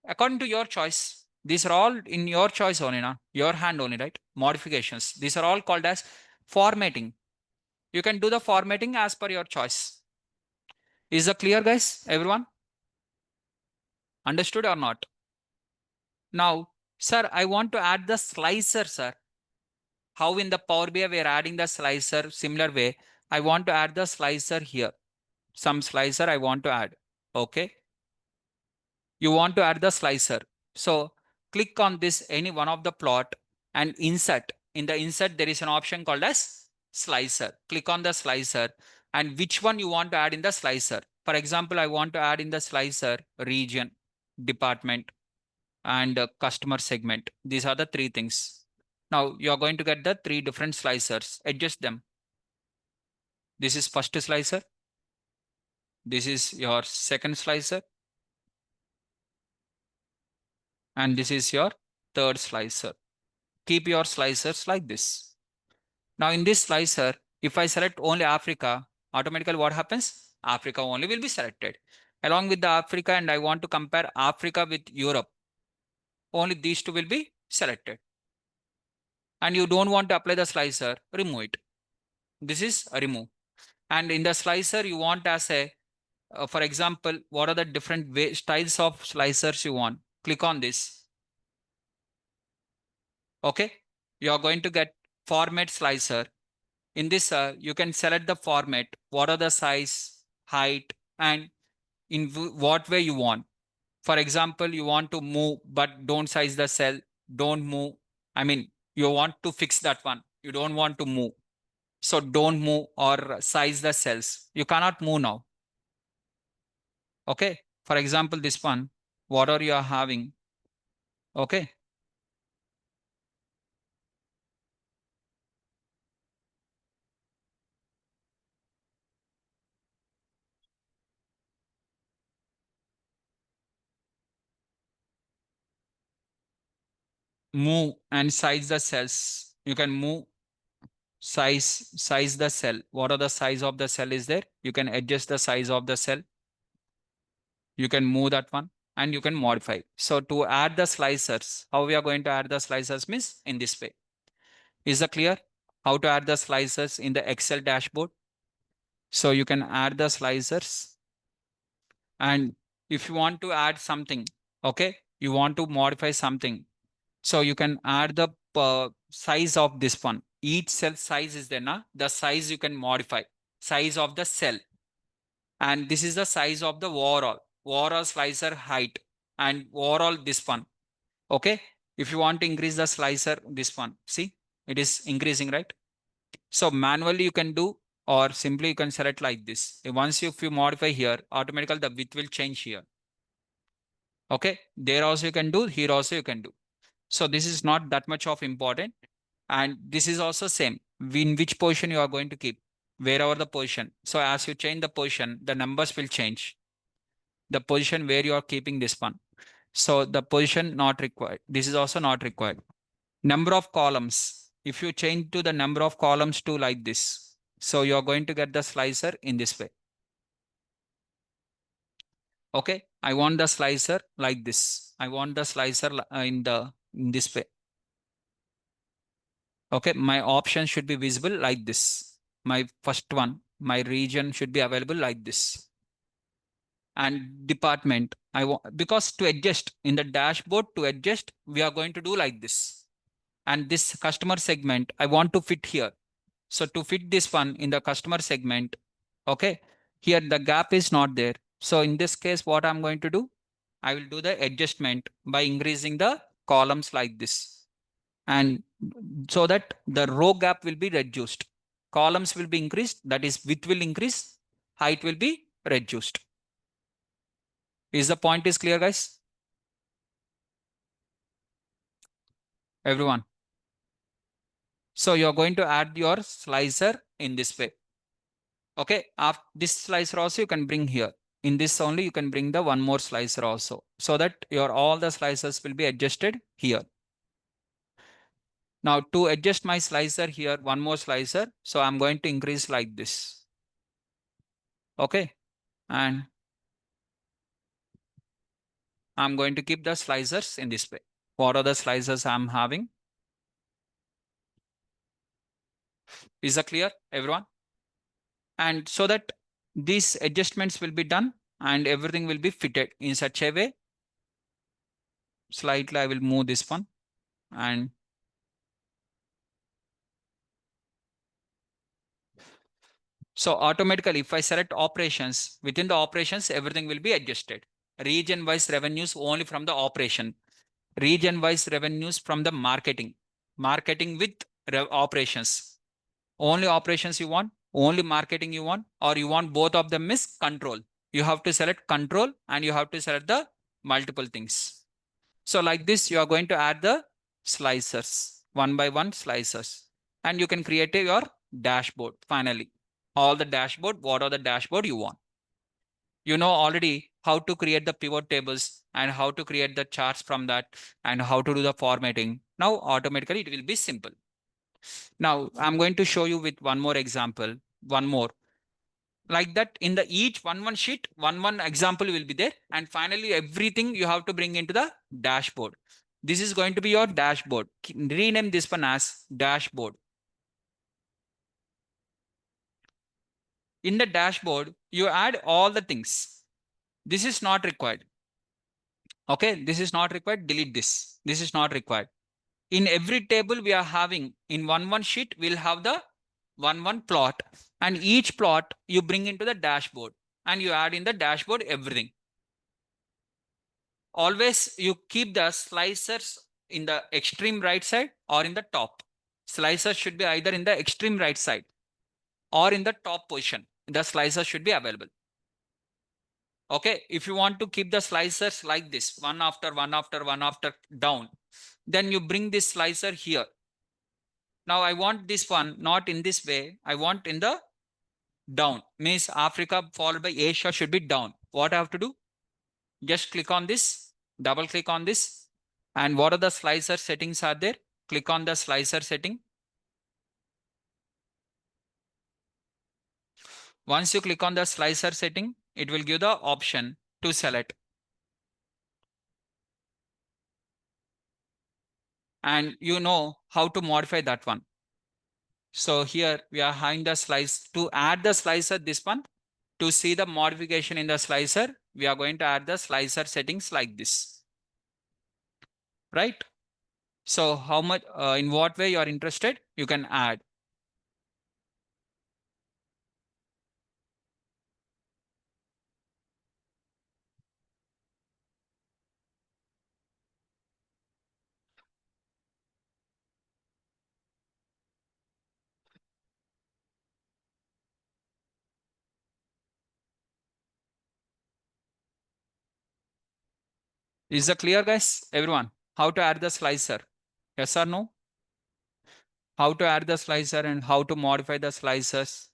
According to your choice. These are all in your choice only now. Your hand only, right? Modifications. These are all called as formatting. You can do the formatting as per your choice. Is that clear, guys? Everyone? Understood or not? Now, sir, I want to add the slicer, sir. How in the Power BI we are adding the slicer similar way. I want to add the slicer here. Some slicer I want to add. Okay. You want to add the slicer. So click on this any one of the plot and insert. in the insert, there is an option called as slicer. Click on the slicer and which one you want to add in the slicer. For example, I want to add in the slicer region, department, and customer segment. These are the three things. Now you are going to get the three different slicers. Adjust them. This is first slicer. This is your second slicer. And this is your third slicer. Keep your slicers like this. Now in this slicer, if I select only Africa, automatically what happens? Africa only will be selected. Along with the Africa, and I want to compare Africa with Europe, only these two will be selected. And you don't want to apply the slicer, remove it. This is a remove. And in the slicer, you want as a, for example, what are the different styles of slicers you want? Click on this. Okay. You are going to get format slicer. In this, you can select the format, what are the size, height, and in what way you want. For example, you want to move, but don't size the cell, don't move. I mean, you want to fix that one. You don't want to move. So don't move or size the cells. You cannot move now. Okay. For example, this one, what are you having? Okay. Move and size the cells. You can move, size the cell. What are the size of the cell is there? You can adjust the size of the cell. You can move that one and you can modify. So to add the slicers, how we are going to add the slicers means in this way. Is that clear? How to add the slicers in the Excel dashboard? So you can add the slicers, and if you want to add something, okay, you want to modify something. So you can add the size of this one. Each cell size is there, na? The size you can modify, size of the cell. And this is the size of the overall slicer height and overall this one. Okay. If you want to increase the slicer, this one, see, it is increasing, right? So manually you can do, or simply you can select like this. Once if you modify here, automatically the width will change here. Okay. There also you can do, here also you can do. So this is not that much of important. And this is also same. In which position you are going to keep, wherever the position. So as you change the position, the numbers will change. The position where you are keeping this one. So the position not required. This is also not required. Number of columns. If you change to the number of columns to like this, so you are going to get the slicer in this way. Okay. I want the slicer like this. I want the slicer in this way. Okay. My option should be visible like this. My first one, my region should be available like this. And department, I want, because to adjust in the dashboard, to adjust, we are going to do like this. And this customer segment, I want to fit here. So to fit this one in the customer segment, okay, here the gap is not there. So in this case, what I'm going to do, I will do the adjustment by increasing the columns like this. And so that the row gap will be reduced. Columns will be increased, that is width will increase, height will be reduced. Is the point is clear, guys? Everyone. So you're going to add your slicer in this way. Okay, after this slicer also you can bring here. In this only you can bring the one more slicer also, so that your all the slicers will be adjusted here. Now to adjust my slicer here, one more slicer. So I'm going to increase like this. Okay, and I'm going to keep the slicers in this way. What are the slicers I'm having? Is that clear, everyone? And so that these adjustments will be done and everything will be fitted in such a way. Slightly, I will move this one and so automatically, if I select operations, within the operations, everything will be adjusted. Region-wise revenues only from the operation. Region-wise revenues from the marketing. Marketing with operations. Only operations you want, only marketing you want, or you want both of them is control. You have to select control and you have to select the multiple things. So like this, you are going to add the slicers, one by one slicers, and you can create your dashboard finally. All the dashboard, what are the dashboard you want. You know already how to create the pivot tables and how to create the charts from that and how to do the formatting. Now automatically it will be simple. Now I'm going to show you with one more example, one more. Like that in the each one sheet, one example will be there. And finally everything you have to bring into the dashboard. This is going to be your dashboard. Rename this one as dashboard. In the dashboard, you add all the things. This is not required. Okay, this is not required. Delete this. This is not required. In every table we are having in one sheet, we'll have the one plot, and each plot you bring into the dashboard and you add in the dashboard everything. Always you keep the slicers in the extreme right side or in the top. Slicers should be either in the extreme right side or in the top position. The slicer should be available. Okay, if you want to keep the slicers like this, one after one after one after down, then you bring this slicer here. Now I want this one not in this way. I want in the down. Means Africa followed by Asia should be down. What I have to do? Just click on this, double click on this. And what are the slicer settings are there? Click on the slicer setting. Once you click on the slicer setting, it will give the option to select. And you know how to modify that one. So here we are having the slice to add the slicer, this one. To see the modification in the slicer, we are going to add the slicer settings like this. Right? So how much, in what way you are interested, you can add. Is that clear, guys? Everyone, how to add the slicer? Yes or no? How to add the slicer and how to modify the slicers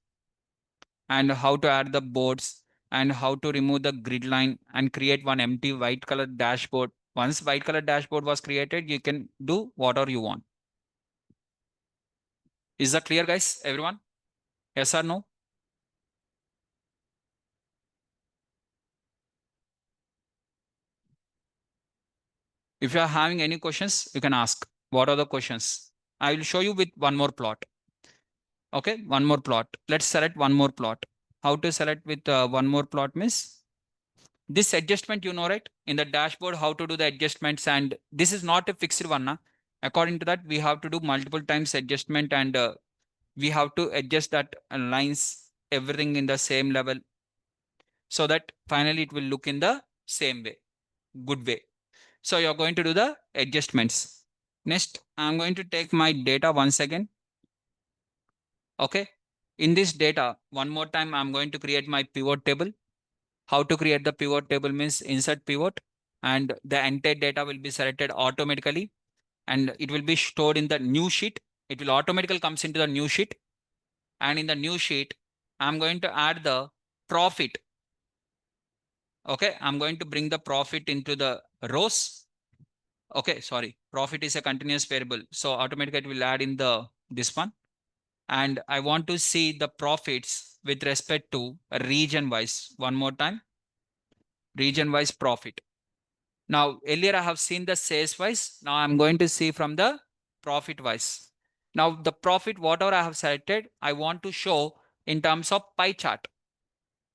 and how to add the boards and how to remove the grid line and create one empty white color dashboard. Once white color dashboard was created, you can do whatever you want. Is that clear, guys? Everyone? Yes or no? If you are having any questions, you can ask. What are the questions? I will show you with one more plot. Okay, one more plot. Let's select one more plot. How to select with one more plot means this adjustment, you know, right? In the dashboard, how to do the adjustments, and this is not a fixed one. Nah? According to that, we have to do multiple times adjustment, and we have to adjust that lines, everything in the same level, so that finally it will look in the same way, good way. So you're going to do the adjustments. Next, I'm going to take my data once again. Okay. In this data, one more time, I'm going to create my pivot table. How to create the pivot table means insert pivot and the entire data will be selected automatically and it will be stored in the new sheet. It will automatically comes into the new sheet. And in the new sheet, I'm going to add the profit. Okay. I'm going to bring the profit into the rows. Okay. Sorry. Profit is a continuous variable. So automatically it will add in the this one. And I want to see the profits with respect to region wise. One more time, region wise profit. Now earlier I have seen the sales wise. Now I'm going to see from the profit wise. Now the profit, whatever I have selected, I want to show in terms of pie chart.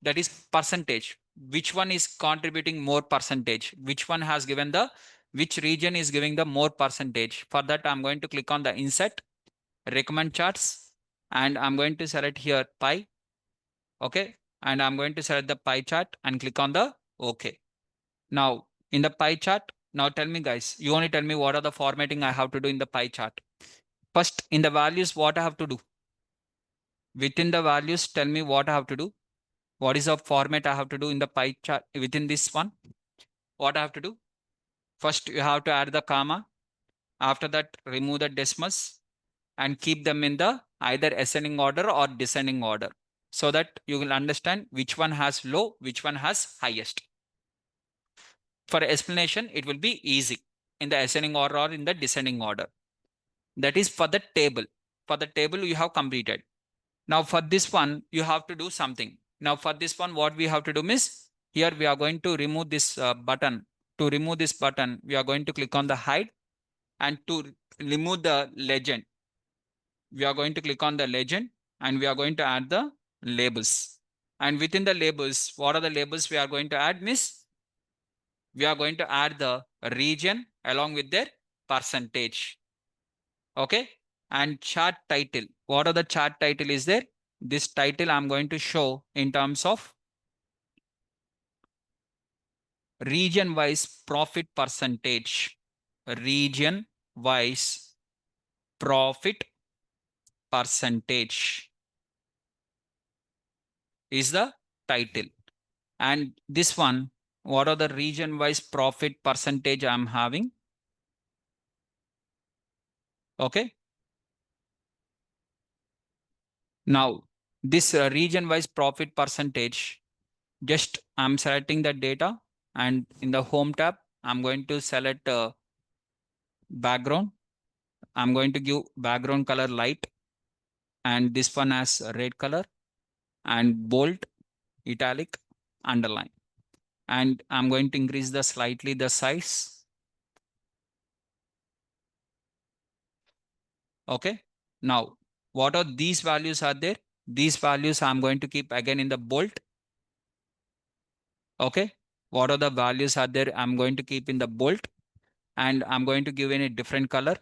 That is percentage. Which one is contributing more percentage? Which one has given the, which region is giving the more percentage? For that, I'm going to click on the insert, recommend charts, and I'm going to select here pie. Okay. And I'm going to select the pie chart and click on the OK. Now in the pie chart, now tell me guys, you only tell me what are the formatting I have to do in the pie chart. First, in the values, what I have to do? Within the values, tell me what I have to do. What is the format I have to do in the pie chart within this one? What I have to do? First, you have to add the comma. After that, remove the decimals and keep them in the either ascending order or descending order so that you will understand which one has low, which one has highest. For explanation, it will be easy in the ascending order or in the descending order. That is for the table. For the table, you have completed. Now for this one, you have to do something. Now for this one, what we have to do is here we are going to remove this button. To remove this button, we are going to click on the hide, and to remove the legend, we are going to click on the legend and we are going to add the labels. And within the labels, what are the labels we are going to add, miss? We are going to add the region along with their percentage. Okay. And chart title. What are the chart title is there? This title I'm going to show in terms of region wise profit percentage. Region wise profit percentage is the title. And this one, what are the region wise profit percentage I'm having? Okay. Now, this region wise profit percentage, just I'm selecting the data, and in the home tab, I'm going to select background. I'm going to give background color light, and this one as red color, and bold, italic, underline. And I'm going to increase the slightly the size. Okay. Now, what are these values are there? These values I'm going to keep again in the bold. Okay. What are the values are there? I'm going to keep in the bold, and I'm going to give in a different color.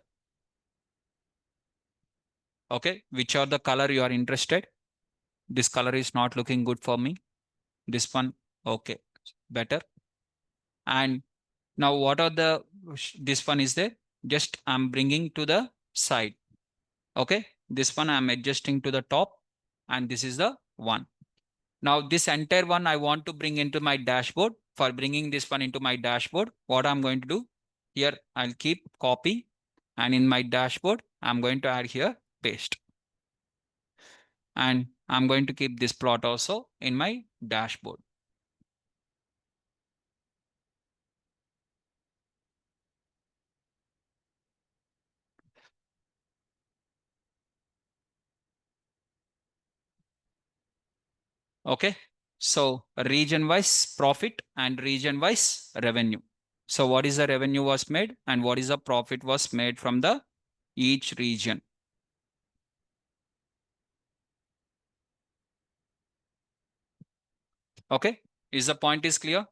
Okay. Which are the color you are interested? This color is not looking good for me. This one. Okay. Better. And now what are the, this one is there? Just I'm bringing to the side. Okay. This one I'm adjusting to the top, and this is the one. Now this entire one I want to bring into my dashboard. For bringing this one into my dashboard, what I'm going to do here, I'll keep copy, and in my dashboard, I'm going to add here paste. And I'm going to keep this plot also in my dashboard. Okay. So region wise profit and region wise revenue. So what is the revenue was made and what is the profit was made from the each region. Okay. Is the point is clear?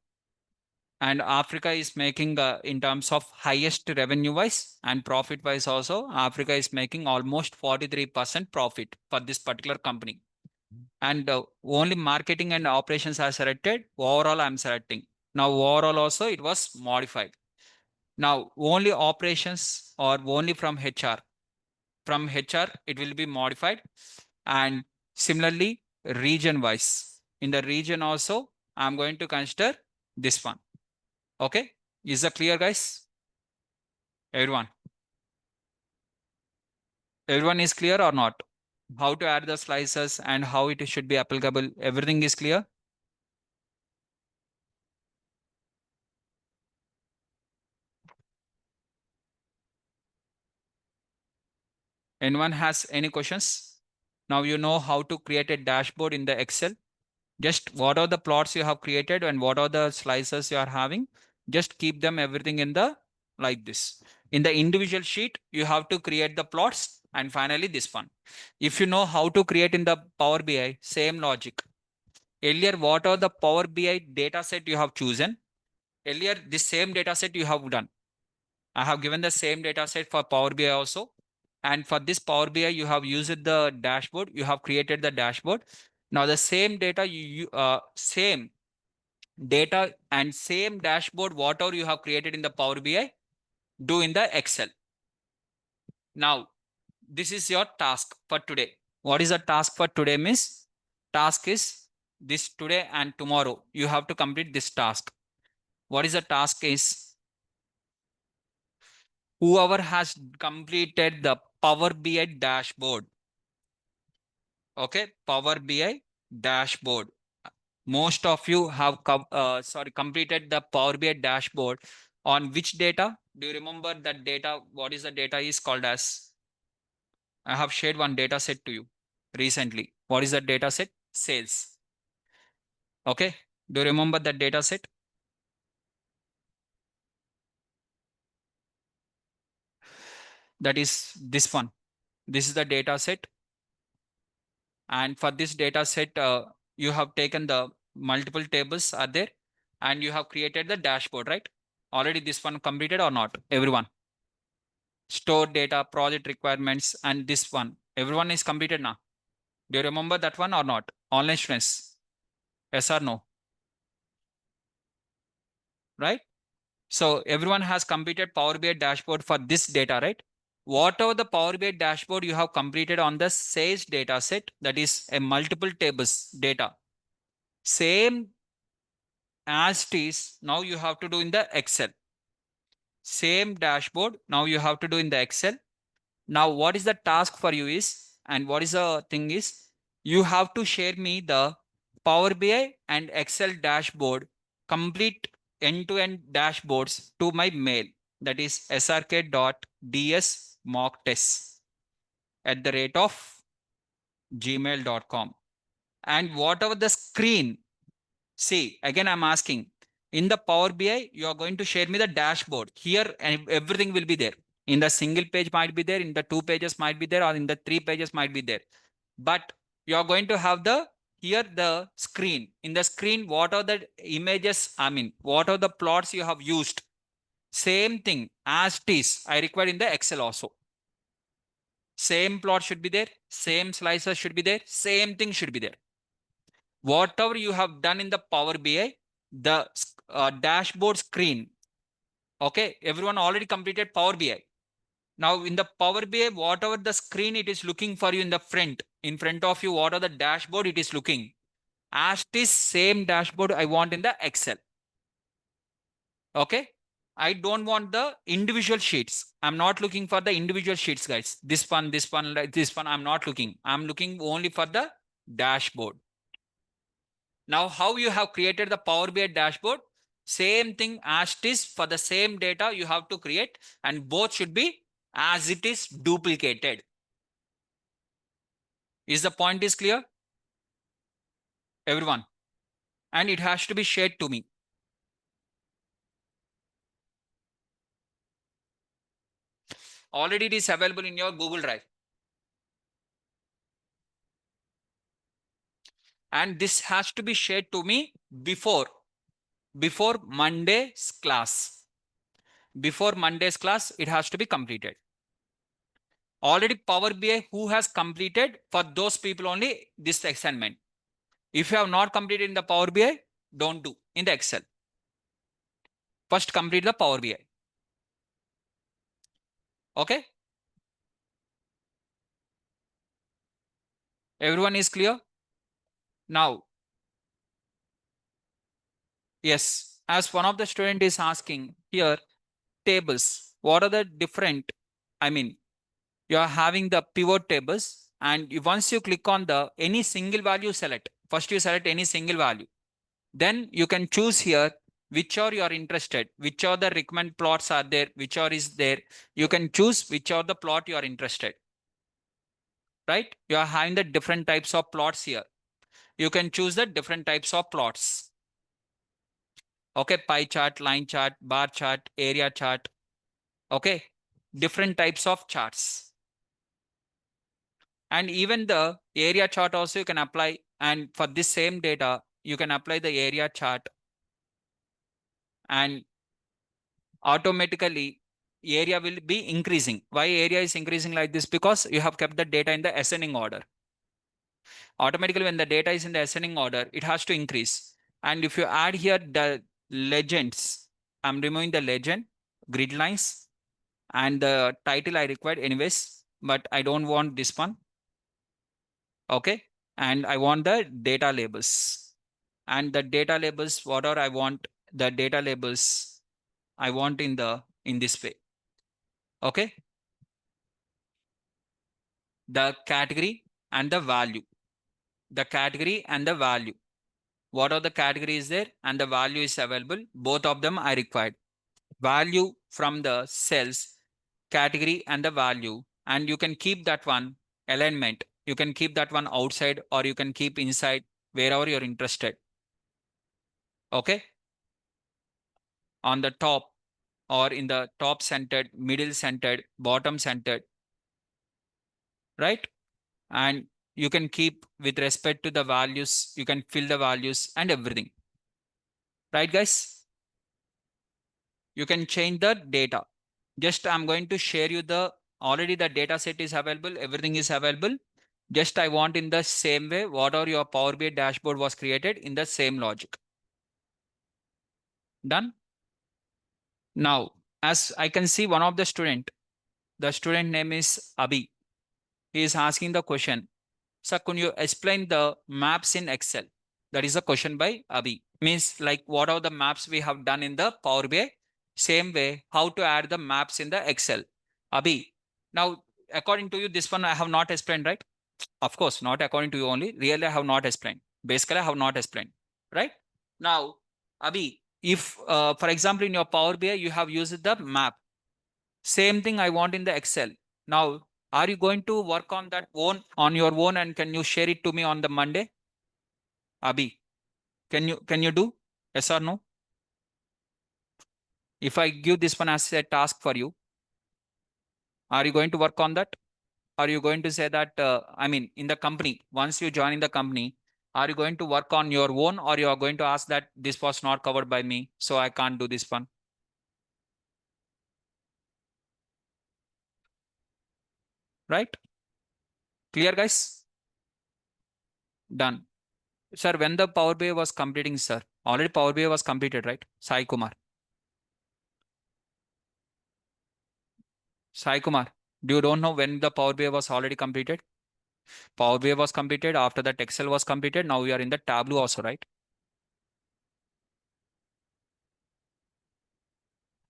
And Africa is making in terms of highest revenue wise and profit wise also, Africa is making almost 43% profit for this particular company. And only marketing and operations are selected. Overall, I'm selecting. Now, overall also it was modified. Now, only operations or only from HR. From HR, it will be modified. And similarly, region wise. In the region also, I'm going to consider this one. Okay. Is that clear, guys? Everyone. Everyone is clear or not? How to add the slices and how it should be applicable. Everything is clear? Anyone has any questions? Now you know how to create a dashboard in the Excel. Just what are the plots you have created and what are the slices you are having. Just keep them everything in the like this. In the individual sheet, you have to create the plots, and finally this one. If you know how to create in the Power BI, same logic. Earlier, what are the Power BI data set you have chosen? Earlier, this same data set you have done. I have given the same data set for Power BI also. And for this Power BI, you have used the dashboard. You have created the dashboard. Now the same data, same data and same dashboard, whatever you have created in the Power BI, do in the Excel. Now, this is your task for today. What is the task for today, miss? Task is this today and tomorrow. You have to complete this task. What is the task is whoever has completed the Power BI dashboard. Okay, Power BI dashboard. Most of you have completed the Power BI dashboard on which data? Do you remember that data? What is the data is called as? I have shared one data set to you recently. What is the data set? Sales. Okay. Do you remember that data set? That is this one. This is the data set. And for this data set, you have taken the multiple tables are there and you have created the dashboard, right? Already this one completed or not? Everyone. Store data, project requirements, and this one. Everyone is completed now. Do you remember that one or not? Online students. Yes or no? Right? So everyone has completed Power BI dashboard for this data, right? Whatever the Power BI dashboard you have completed on the Sage data set, that is a multiple tables data. Same as it is, now you have to do in the Excel. Same dashboard, now you have to do in the Excel. Now, what is the task for you is, and what is the thing is, you have to share me the Power BI and Excel dashboard, complete end-to-end dashboards to my mail. That is srk.dsmocktest@gmail.com. And whatever the screen, see, again, I'm asking in the Power BI, you are going to share me the dashboard here and everything will be there. In the single page might be there, in the 2 pages might be there, or in the 3 pages might be there. But you are going to have the here the screen. In the screen, what are the images? I mean, what are the plots you have used? Same thing as it is. I require in the Excel also. Same plot should be there. Same slices should be there. Same thing should be there. Whatever you have done in the Power BI, the dashboard screen. Okay, everyone already completed Power BI. Now in the Power BI, whatever the screen it is looking for you in front of you, what are the dashboard it is looking. As this same dashboard I want in the Excel. Okay. I don't want the individual sheets. I'm not looking for the individual sheets, guys. This one, this one, this one, I'm not looking. I'm looking only for the dashboard. Now, how you have created the Power BI dashboard? Same thing as it is for the same data you have to create, and both should be as it is duplicated. Is the point is clear? Everyone. And it has to be shared to me. Already it is available in your Google Drive. And this has to be shared to me before Monday's class. Before Monday's class, it has to be completed. Already Power BI, who has completed, for those people only this assignment. If you have not completed in the Power BI, don't do in the Excel. First complete the Power BI. Okay. Everyone is clear? Now, yes, as one of the student is asking here, tables, what are the different, I mean, you are having the pivot tables, and once you click on the any single value select, first you select any single value, then you can choose here which are you are interested, which are the recommend plots are there, which are is there. You can choose which are the plot you are interested, right? You are having the different types of plots here. You can choose the different types of plots. Okay, pie chart, line chart, bar chart, area chart. Okay, different types of charts. And even the area chart also you can apply. And for this same data, you can apply the area chart, and automatically area will be increasing. Why area is increasing like this? Because you have kept the data in the ascending order. Automatically when the data is in the ascending order, it has to increase. And if you add here the legends, I'm removing the legend, grid lines, and the title I required anyways. but I don't want this one. Okay. And I want the data labels. And the data labels, whatever I want, the data labels I want in this way. Okay. The category and the value. The category and the value. What are the categories there and the value is available? Both of them are required. Value from the cells, category and the value. And you can keep that one alignment. You can keep that one outside or you can keep inside wherever you're interested. Okay. On the top or in the top centered, middle centered, bottom centered, right? And you can keep with respect to the values, you can fill the values and everything. Right, guys? You can change the data. Just I'm going to share you already the data set is available, everything is available. Just I want in the same way, whatever your Power BI dashboard was created in the same logic. Done? Now, as I can see one of the student name is Abhi. He is asking the question, sir, can you explain the maps in Excel? That is a question by Abhi. Means like what are the maps we have done in the Power BI? Same way, how to add the maps in the Excel. Abhi, now according to you, this one I have not explained, right? Of course, not according to you only. Really, I have not explained. Basically, I have not explained, right? Now, Abhi, if for example in your Power BI you have used the map, same thing I want in the Excel. Now, are you going to work on that on your own and can you share it to me on the Monday? Abhi, can you do? Yes or no? If I give this one as a task for you, are you going to work on that? Are you going to say that, I mean, in the company, once you join in the company, are you going to work on your own or you are going to ask that this was not covered by me, so I can't do this one? Right? Clear, guys? Done. Sir, when the Power BI was completing, sir, already Power BI was completed, right? Sai Kumar. Sai Kumar, do you don't know when the Power BI was already completed? Power BI was completed, after that Excel was completed, now we are in the Tableau also, right?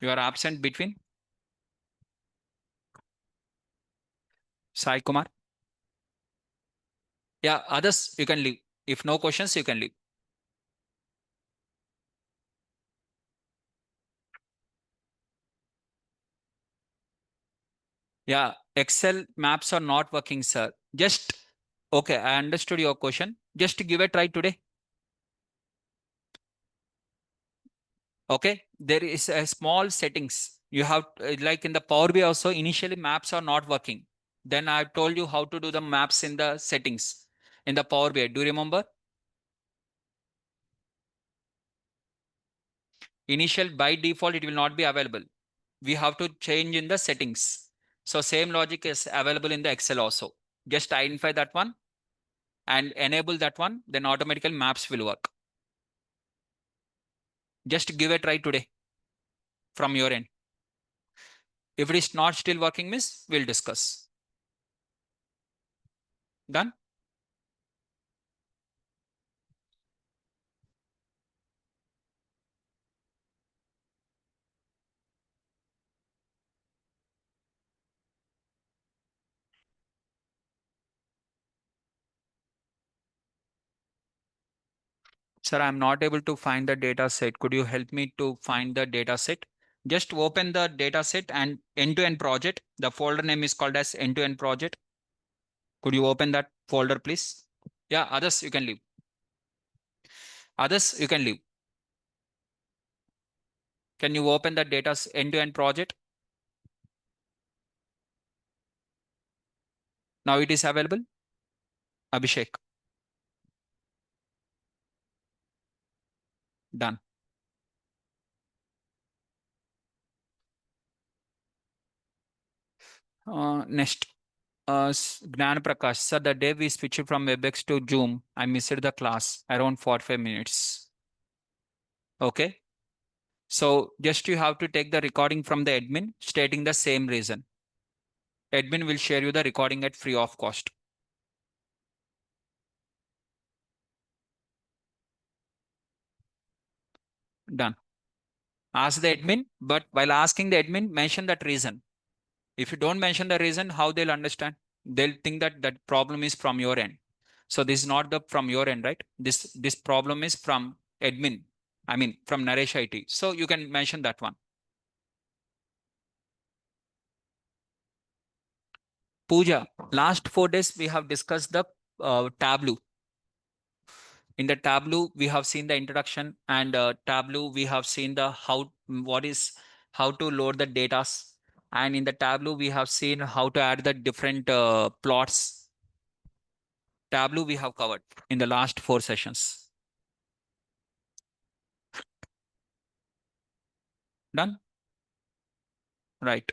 You are absent between Sai Kumar. Yeah, others you can leave. If no questions, you can leave. Yeah, Excel maps are not working, sir. Just okay, I understood your question. Just give a try today. Okay, there is a small settings. You have like in the Power BI also initially maps are not working. Then I told you how to do the maps in the settings in the Power BI. Do you remember? Initial by default it will not be available. We have to change in the settings. So same logic is available in the Excel also. Just identify that one and enable that one, then automatically maps will work. Just give a try today from your end. If it is not still working, miss, we'll discuss. Done? Sir, I'm not able to find the data set. Could you help me to find the data set? Just open the data set and end-to-end project. The folder name is called as end-to-end project. Could you open that folder, please? Yeah, others you can leave. Others you can leave. Can you open the data end-to-end project? Now it is available. Abhishek. Done. Next. Gnan Prakash. Sir, the day we switched from WebEx to Zoom, I missed the class around 45 minutes. Okay. So just you have to take the recording from the admin stating the same reason. Admin will share you the recording at free of cost. Done. Ask the admin, but while asking the admin, mention that reason. If you don't mention the reason, how they'll understand? They'll think that that problem is from your end. So this is not the from your end, right? This problem is from admin. I mean from Naresh IT. So you can mention that one. Pooja, last 4 days we have discussed the Tableau. In the Tableau, we have seen the introduction, and Tableau we have seen the what is how to load the data, and in the Tableau we have seen how to add the different plots. Tableau we have covered in the last 4 sessions. Done? Right.